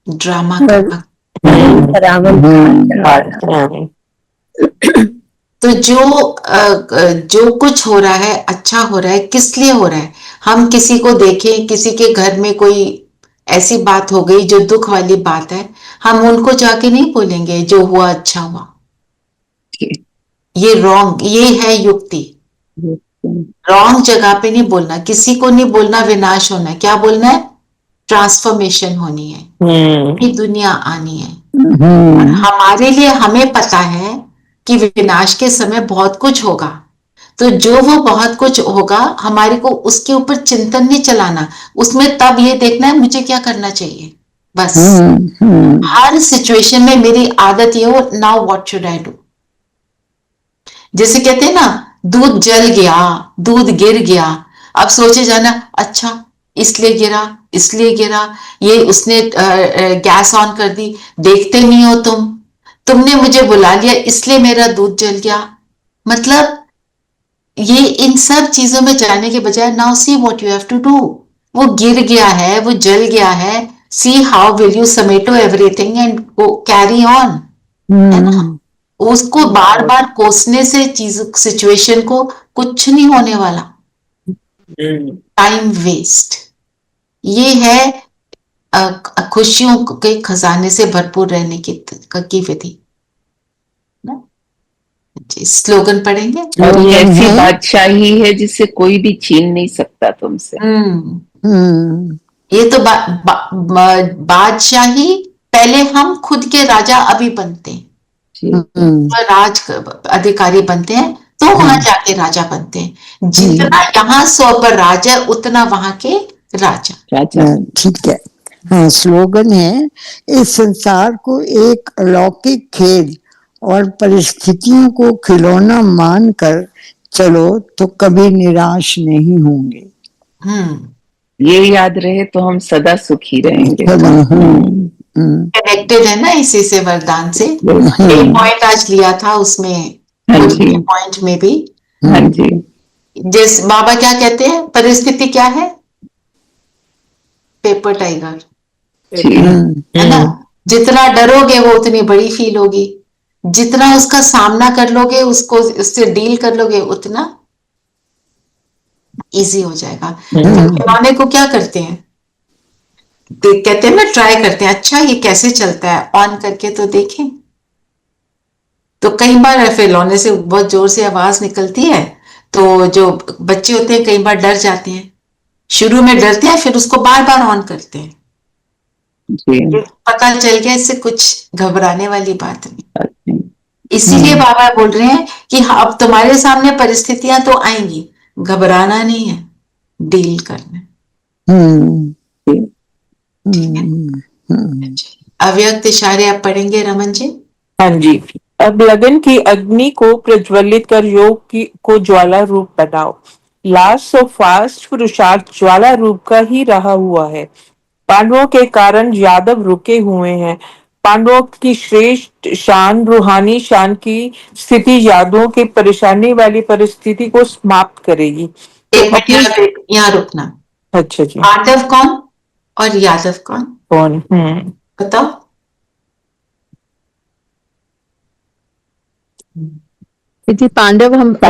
ड्रामा का। तो जो कुछ हो रहा है अच्छा हो रहा है, किस लिए हो रहा है? हम किसी को देखें, किसी के घर में कोई ऐसी बात हो गई जो दुख वाली बात है, हम उनको जाके नहीं बोलेंगे जो हुआ अच्छा हुआ। ये रॉन्ग, ये है युक्ति। रॉन्ग जगह पे नहीं बोलना, किसी को नहीं बोलना विनाश होना है, क्या बोलना है? ट्रांसफॉर्मेशन होनी है, नई दुनिया आनी है। और हमारे लिए हमें पता है कि विनाश के समय बहुत कुछ होगा, तो जो वो बहुत कुछ होगा हमारे को उसके ऊपर चिंतन नहीं चलाना, उसमें तब ये देखना है मुझे क्या करना चाहिए बस। हर सिचुएशन में मेरी आदत ये हो, now what should I do. जैसे कहते हैं ना, दूध जल गया, दूध गिर गया, अब सोचे जाना अच्छा इसलिए गिरा, ये उसने गैस ऑन कर दी, देखते नहीं हो तुमने मुझे बुला लिया इसलिए मेरा दूध जल गया। मतलब ये इन सब चीजों में जाने के बजाय now see what you have to do. वो गिर गया है, वो जल गया है, सी हाउ विल यू समेटो everything and go carry on, है ना। उसको बार बार कोसने से चीज सिचुएशन को कुछ नहीं होने वाला, टाइम वेस्ट। ये है खुशियों के खजाने से भरपूर रहने की विधि। स्लोगन पढ़ेंगे। और ये ऐसी बादशाही है जिसे कोई भी छीन नहीं सकता तुमसे। ये तो बादशाही पहले हम खुद के राजा अभी बनते हैं, राज अधिकारी बनते हैं, तो वहां जाके राजा बनते हैं। जितना यहाँ 100 पर राज है उतना वहां के राजा। ठीक है। हाँ, स्लोगन है, इस संसार को एक अलौकिक खेल और परिस्थितियों को खिलौना मानकर चलो तो कभी निराश नहीं होंगे। ये याद रहे तो हम सदा सुखी रहेंगे। कनेक्टेड है ना इसी से, वरदान से। एक पॉइंट आज लिया था उसमें, पॉइंट में भी। हाँ जी। जिस बाबा क्या कहते हैं, परिस्थिति क्या है? पेपर टाइगर, है ना। जितना डरोगे वो उतनी बड़ी फील होगी, जितना उसका सामना कर लोगे, उससे डील कर लोगे, उतना इजी हो जाएगा। खिलौने को क्या करते हैं, कहते हैं ना, ट्राई करते हैं, अच्छा ये कैसे चलता है, ऑन करके तो देखें। तो कई बार खिलौने से बहुत जोर से आवाज निकलती है, तो जो बच्चे होते हैं कई बार डर जाते हैं, शुरू में डरते हैं, फिर उसको बार बार ऑन करते हैं। पता चल गया इससे कुछ घबराने वाली बात नहीं। इसीलिए बाबा बोल रहे हैं कि अब तुम्हारे सामने परिस्थितियां तो आएंगी, घबराना नहीं है, डील करना। अव्यक्त इशारे आप पढ़ेंगे रमन जी? हाँ जी। अब लगन की अग्नि को प्रज्वलित कर योग को ज्वाला रूप बनाओ। लास्ट और फास्ट पुरुषार्थ ज्वाला रूप का ही रहा हुआ है। पांडवों के कारण यादव रुके हुए हैं। पांडवों की श्रेष्ठ शान, रूहानी शान की स्थिति यादवों की परेशानी वाली परिस्थिति को समाप्त करेगी। तो यहाँ रुकना। अच्छा जी। पांडव कौन और यादव कौन? बताओ। यदि पांडव हम तो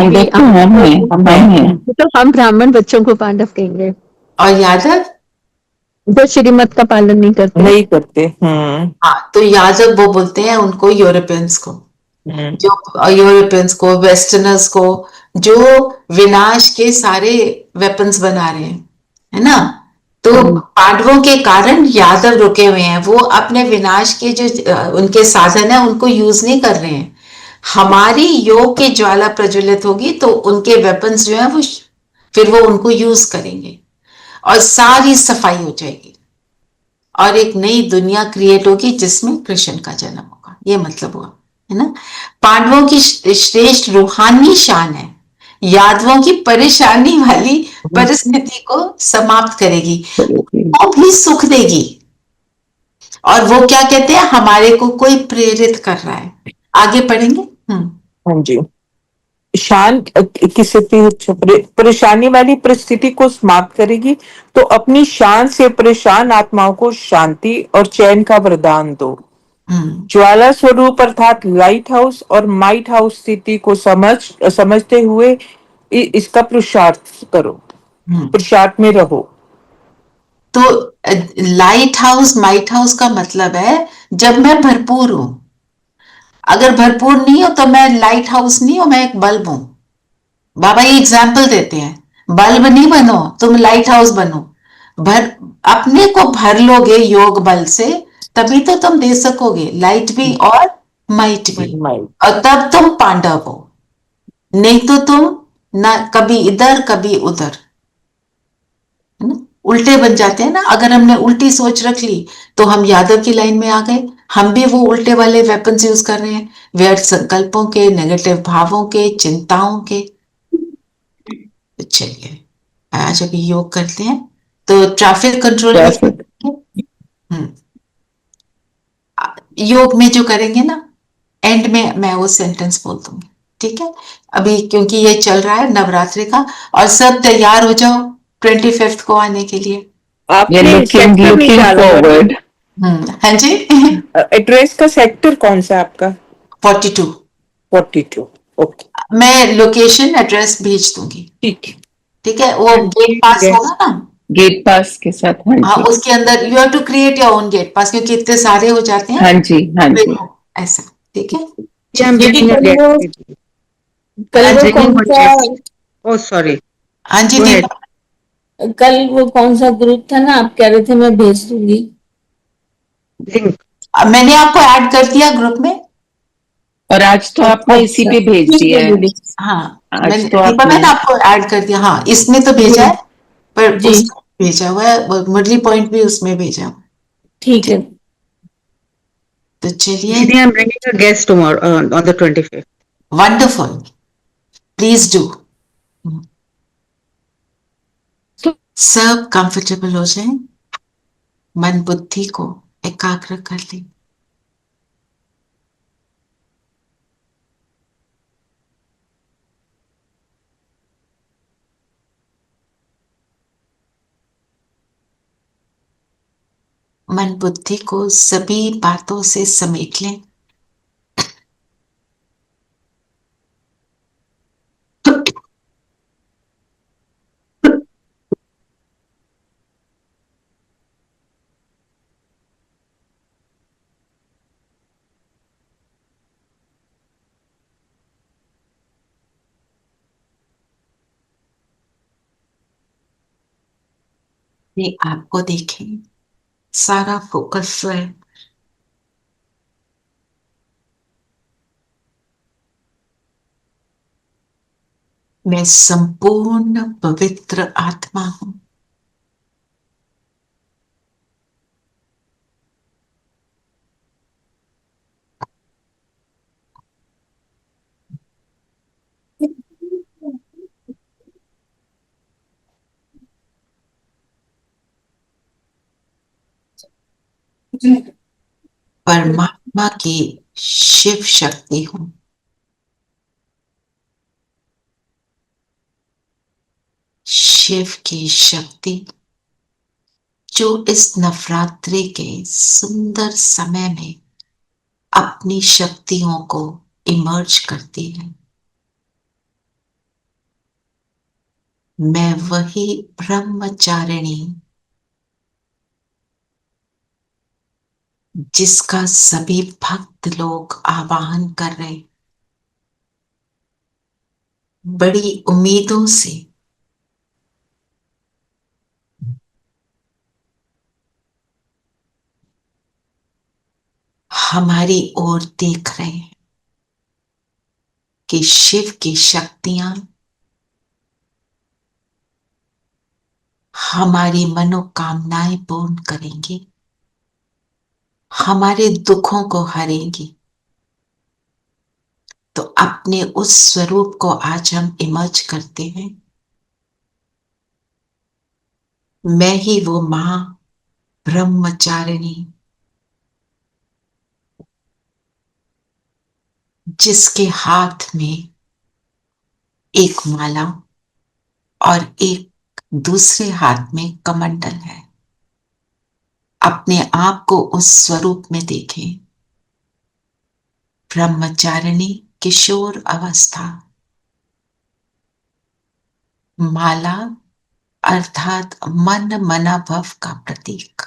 हम ब्राह्मण बच्चों को पांडव कहेंगे, और यादव जो श्रीमत का पालन नहीं करते। हाँ, तो यादव वो बोलते हैं उनको, यूरोपियंस को, जो यूरोपियंस को, वेस्टर्नर्स को, जो विनाश के सारे वेपन्स बना रहे हैं, है ना। तो पांडवों के कारण यादव रुके हुए हैं, वो अपने विनाश के जो उनके साधन है उनको यूज नहीं कर रहे हैं। हमारी योग की ज्वाला प्रज्वलित होगी तो उनके वेपन्स जो है वो फिर वो उनको यूज करेंगे और सारी सफाई हो जाएगी और एक नई दुनिया क्रिएट होगी जिसमें कृष्ण का जन्म होगा। ये मतलब हुआ, है ना। पांडवों की श्रेष्ठ रूहानी शान है, यादवों की परेशानी वाली परिस्थिति को समाप्त करेगी, वो भी सुख देगी। और वो क्या कहते हैं, हमारे को कोई प्रेरित कर रहा है। आगे पढ़ेंगे। हाँ जी। शान किसी परेशानी वाली परिस्थिति को समाप्त करेगी, तो अपनी शान से परेशान आत्माओं को शांति और चैन का वरदान दो। ज्वाला स्वरूप अर्थात लाइट हाउस और माइट हाउस स्थिति को समझते हुए इसका पुरुषार्थ करो, पुरुषार्थ में रहो। तो लाइट हाउस माइट हाउस का मतलब है जब मैं भरपूर हूं। अगर भरपूर नहीं हो तो मैं लाइट हाउस नहीं हूं, मैं एक बल्ब हूं। बाबा ये एग्जाम्पल देते हैं, बल्ब नहीं बनो, तुम लाइट हाउस बनो। अपने को भर लोगे योग बल से, तभी तो तुम दे सकोगे लाइट भी और माइट भी, और तब तुम पांडव हो। नहीं तो तुम ना कभी इधर कभी उधर, है ना, उल्टे बन जाते हैं ना। अगर हमने उल्टी सोच रख ली तो हम यादव की लाइन में आ गए, हम भी वो उल्टे वाले वेपन्स यूज कर रहे हैं, व्यर्थ संकल्पों के, नेगेटिव भावों के, चिंताओं के। चलिए आज अभी योग करते हैं। तो ट्रैफिक कंट्रोल योग में जो करेंगे ना, एंड में मैं वो सेंटेंस बोल दूंगी, ठीक है? अभी क्योंकि ये चल रहा है नवरात्रि का, और सब तैयार हो जाओ 25th को आने के लिए। आपने सेक्टर नहीं डाला फॉरवर्ड। हाँ जी। एड्रेस का सेक्टर कौन सा आपका? 42। 42, ओके। मैं लोकेशन एड्रेस भेज दूंगी, ठीक है? वो गेट पास होगा ना, गेट पास के साथ, हाँ हाँ, जी। उसके अंदर you have to create your own gate pass, क्योंकि इतने सारे हो जाते हैं। हाँ जी, हाँ जी। ऐसा, ठीक है? कल वो कौन सा, ओ सॉरी, हाँ जी, कल वो कौन सा ग्रुप था ना, आप कह रहे थे मैं भेज दूंगी लिंक। मैंने आपको ऐड कर दिया ग्रुप में, और आज तो आपने इसी पे भेज दिया है। हाँ, आज तो आपने मैंने आपको ऐड कर दिया, हाँ, इसमें तो भेजा है, पर उसमें भेजा हुआ है, मुरली पॉइंट भी उसमें भेजा हुआ, ठीक है। तो चलिए। Didi, I'm bringing a guest tomorrow on the 25th. Wonderful, please do. सब कंफर्टेबल हो जाए, मन बुद्धि को एकाग्र कर ले। मन बुद्धि को सभी बातों से समेट लें। ये आपको देखें, सारा फोकस जो है मैं संपूर्ण पवित्र आत्मा हूं। परमात्मा की शिव शक्ति हूं। शिव की शक्ति जो इस नवरात्रि के सुंदर समय में अपनी शक्तियों को इमर्ज करती है। मैं वही ब्रह्मचारिणी जिसका सभी भक्त लोग आवाहन कर रहे, बड़ी उम्मीदों से हमारी ओर देख रहे हैं कि शिव की शक्तियां हमारी मनोकामनाएं पूर्ण करेंगी, हमारे दुखों को हरेंगी। तो अपने उस स्वरूप को आज हम इमर्ज करते हैं। मैं ही वो मां ब्रह्मचारिणी जिसके हाथ में एक माला और एक दूसरे हाथ में कमंडल है। अपने आप को उस स्वरूप में देखें। ब्रह्मचारिणी किशोर अवस्था, माला अर्थात मन मनाभव का प्रतीक।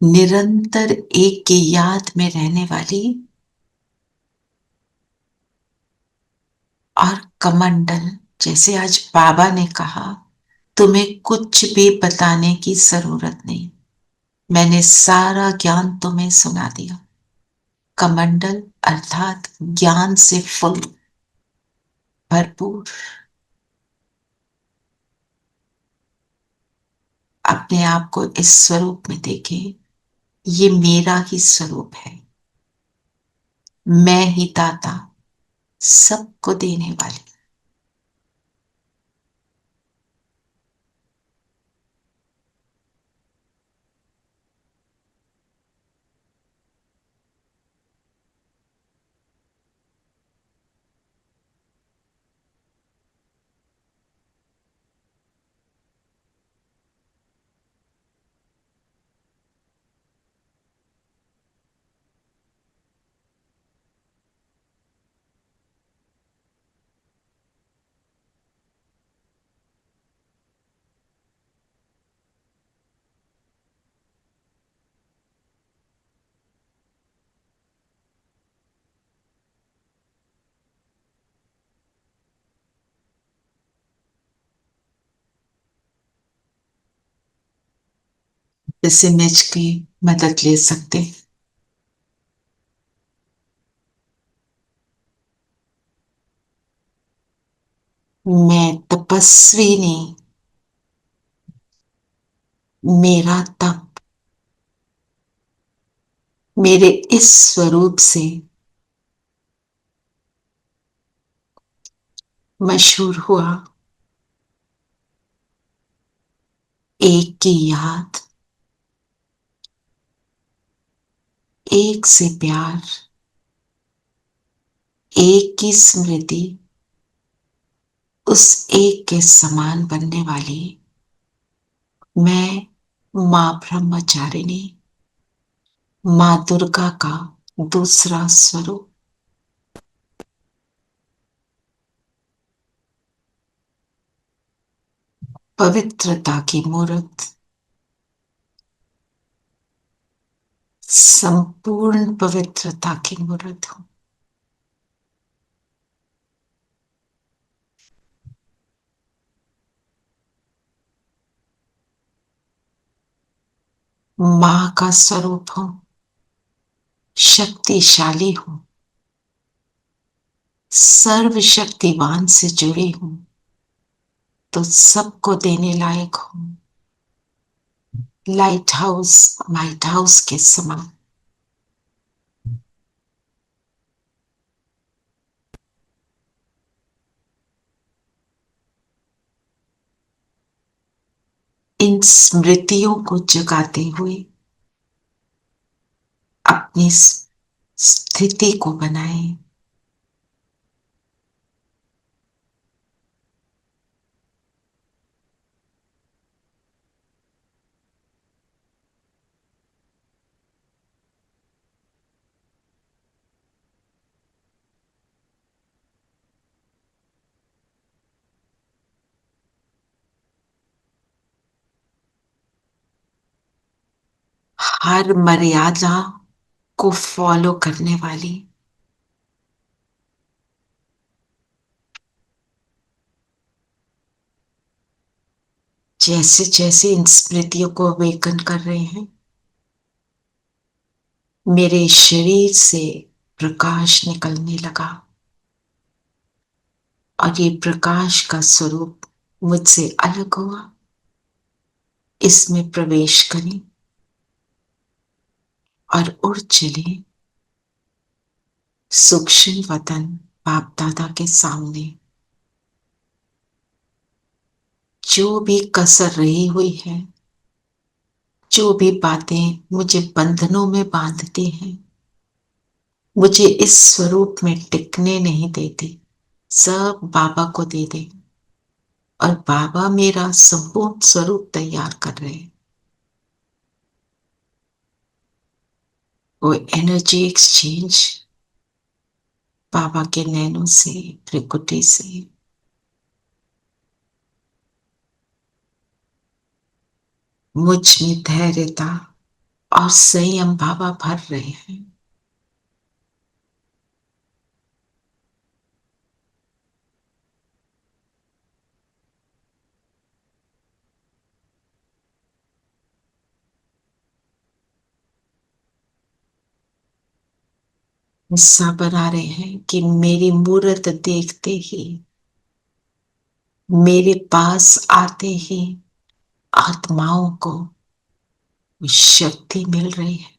निरंतर एक की याद में रहने वाली और कमंडल, जैसे आज बाबा ने कहा, तुम्हें कुछ भी बताने की जरूरत नहीं, मैंने सारा ज्ञान तुम्हें सुना दिया। कमंडल अर्थात ज्ञान से फुल, भरपूर। अपने आप को इस स्वरूप में देखें, ये मेरा ही स्वरूप है। मैं ही दाता, सबको देने वाली। इस इमेज की मदद ले सकते हैं। मैं तपस्वी नहीं, मेरा तप मेरे इस स्वरूप से मशहूर हुआ। एक की याद, एक से प्यार, एक की स्मृति, उस एक के समान बनने वाली मैं मां ब्रह्मचारिणी, मां दुर्गा का दूसरा स्वरूप। पवित्रता की मूर्त, संपूर्ण पवित्रता की मूर्त हूं। मां का स्वरूप हूं, शक्तिशाली हूं, सर्वशक्तिवान से जुड़ी हूं, तो सबको देने लायक हूं। लाइट हाउस के समान। इन स्मृतियों को जगाते हुए अपनी स्थिति को बनाए। हर मर्यादा को फॉलो करने वाली, जैसे जैसे इन स्मृतियों को अवेकन कर रहे हैं, मेरे शरीर से प्रकाश निकलने लगा और ये प्रकाश का स्वरूप मुझसे अलग हुआ। इसमें प्रवेश करें और उड़ चले सूक्ष्म वतन बाप दादा के सामने। जो भी कसर रही हुई है, जो भी बातें मुझे बंधनों में बांधती हैं, मुझे इस स्वरूप में टिकने नहीं देती, सब बाबा को दे दे और बाबा मेरा संपूर्ण स्वरूप तैयार कर रहे हैं। वो एनर्जी एक्सचेंज बाबा के नैनों से, प्रकृति से, मुझ में धैर्यता और संयम बाबा भर रहे हैं। हिस्सा बना रहे हैं कि मेरी मूर्त देखते ही, मेरे पास आते ही आत्माओं को शक्ति मिल रही है।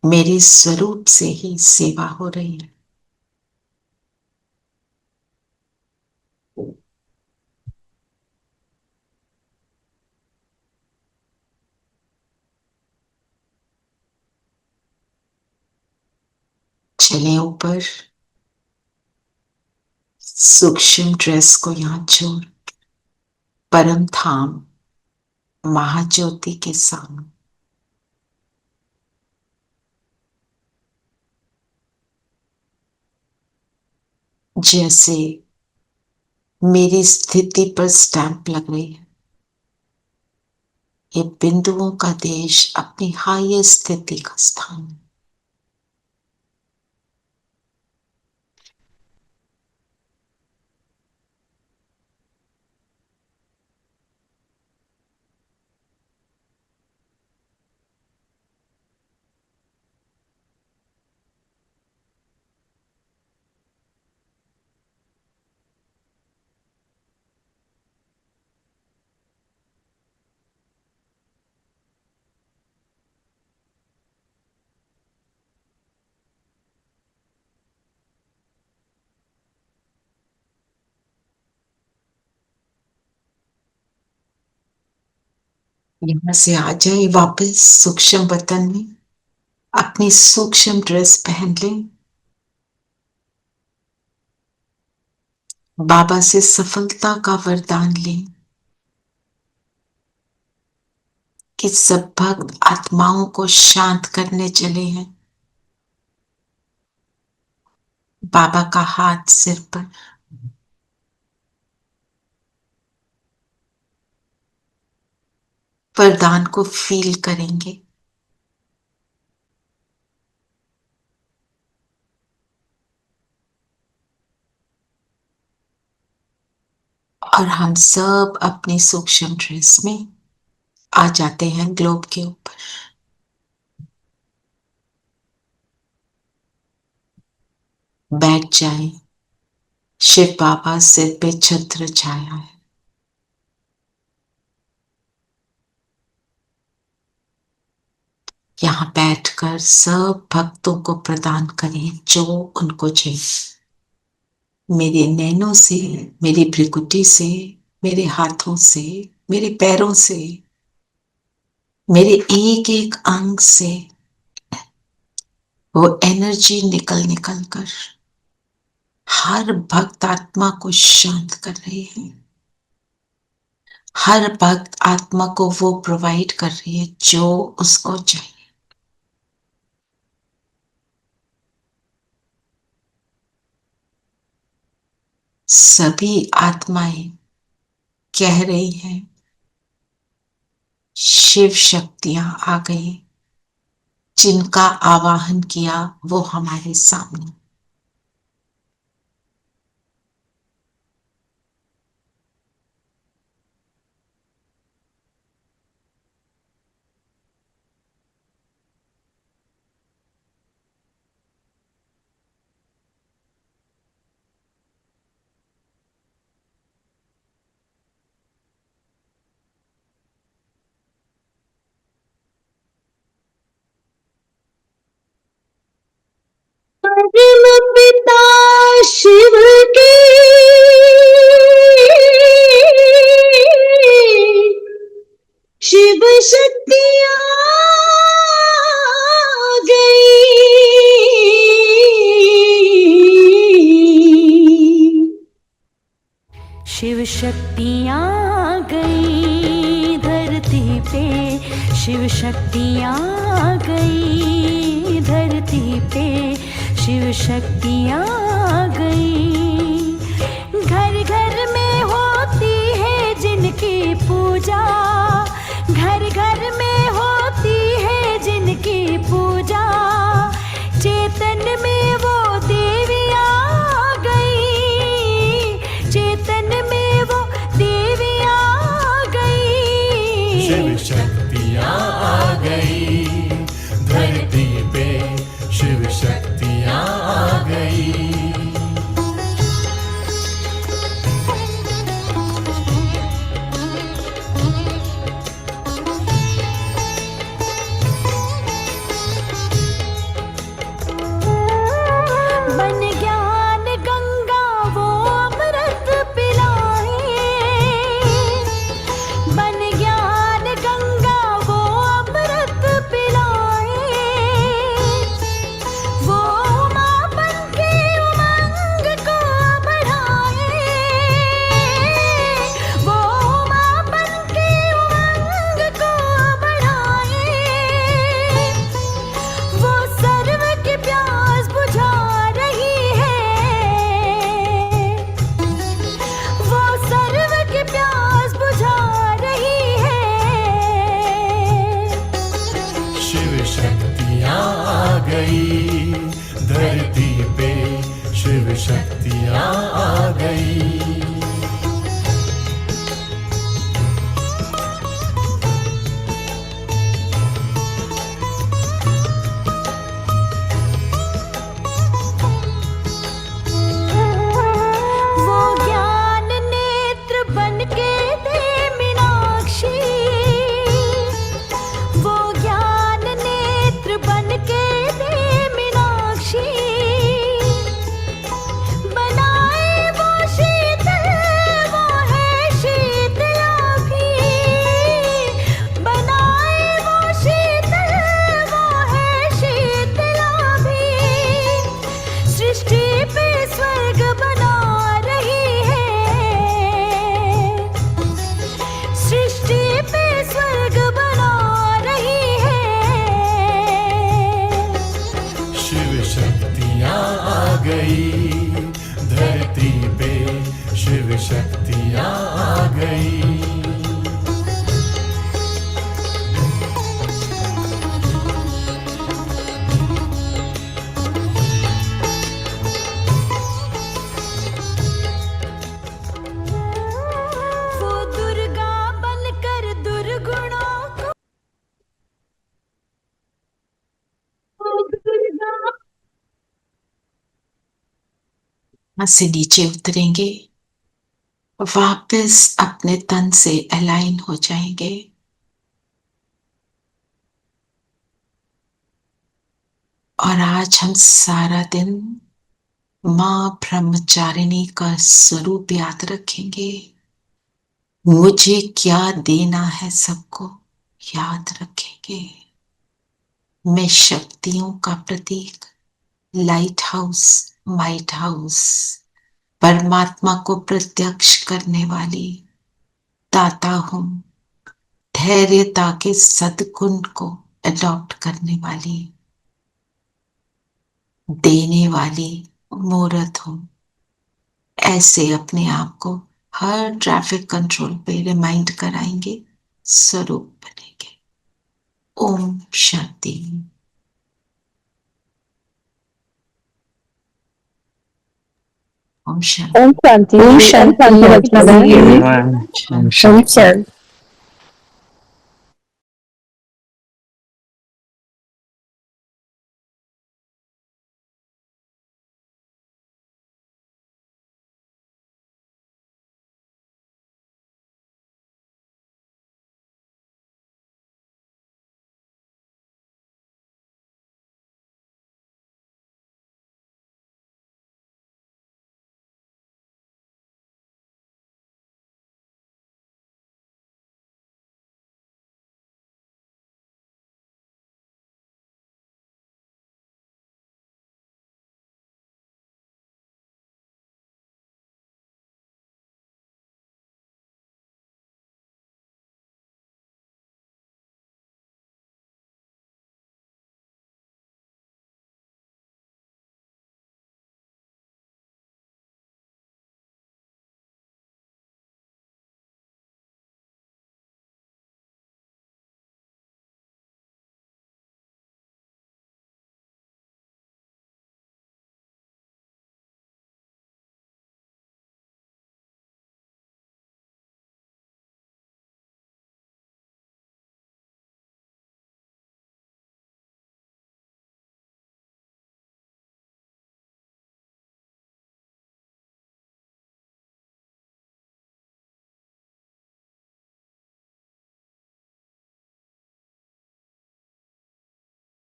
मेरे स्वरूप से ही सेवा हो रही है। चले ऊपर, सूक्ष्म ड्रेस को यहां छोड़ परम धाम महाज्योति के सामने। जैसे मेरी स्थिति पर स्टैंप लग रही है, ये बिंदुओं का देश अपनी हाईएस्ट स्थिति का स्थान है। यहाँ से आ जाए वापस सूक्ष्म वतन में, अपनी सूक्ष्म ड्रेस पहन लें, बाबा से सफलता का वरदान लें कि सब भक्त आत्माओं को शांत करने चले हैं। बाबा का हाथ सिर पर, वरदान को फील करेंगे। और हम सब अपनी सूक्ष्म ड्रेस में आ जाते हैं ग्लोब के ऊपर। बैठ जाएं। शिव बाबा सिर पे छत्र छाया है। यहाँ बैठकर सब भक्तों को प्रदान करें जो उनको चाहिए। मेरे नैनों से, मेरी भ्रिकुटी से, मेरे हाथों से, मेरे पैरों से, मेरे एक एक अंग से वो एनर्जी निकल निकल कर हर भक्त आत्मा को शांत कर रही है। हर भक्त आत्मा को वो प्रोवाइड कर रही है जो उसको चाहिए। सभी आत्माएं कह रही हैं शिव शक्तियां आ गई, जिनका आवाहन किया वो हमारे सामने। पिता शिव की शिव शक्तियां गई, शिव शक्तियां गई धरती पे, शिव शक्तियां गई धरती पे, शिव शक्तियां गई। घर घर में होती है जिनकी पूजा, घर घर में होती है जिनकी पूजा, चेतन में वो देवियां गई, चेतन में वो देवियां गई। शिव शक्तियां आ गई धरती पे, शिव शक्तियां आ गई। बन ज्ञान गंगा वो अमृत पिलाए, बन ज्ञान गंगा वो अमृत पिलाए, वो उमापन के उमंग को बढ़ाए, वो उमापन के उमंग को बढ़ाए, वो सर्व की प्यास बुझा रही है, वो सर्व की प्यास बुझा रही है। शिव शक्तियां आ गई धरती पे, शिव शक्तियां आ गई। वो ज्ञान नेत्र बन के दे मीनाक्षी, वो ज्ञान नेत्र बन के दे मीनाक्षी, बनाए वो शील शिव शक्तियाँ आ गई, धरती पे शिव शक्तियाँ आ गई। वो दुर्गा बनकर दुर्गुणों को वहां से नीचे उतरेंगे, वापस अपने तन से अलाइन हो जाएंगे। और आज हम सारा दिन मां ब्रह्मचारिणी का स्वरूप याद रखेंगे। मुझे क्या देना है सबको याद रखेंगे। मैं शक्तियों का प्रतीक, लाइट हाउस, माइट हाउस, परमात्मा को प्रत्यक्ष करने वाली दाता हूं। धैर्यता के सद्गुण को अडॉप्ट करने वाली, देने वाली मूर्त हूं। ऐसे अपने आप को हर ट्रैफिक कंट्रोल पे रिमाइंड कराएंगे, स्वरूप बनेंगे। ओम शांति। ओम शांति। ओम शांति। ओम शांति मतलब है ओम शांति।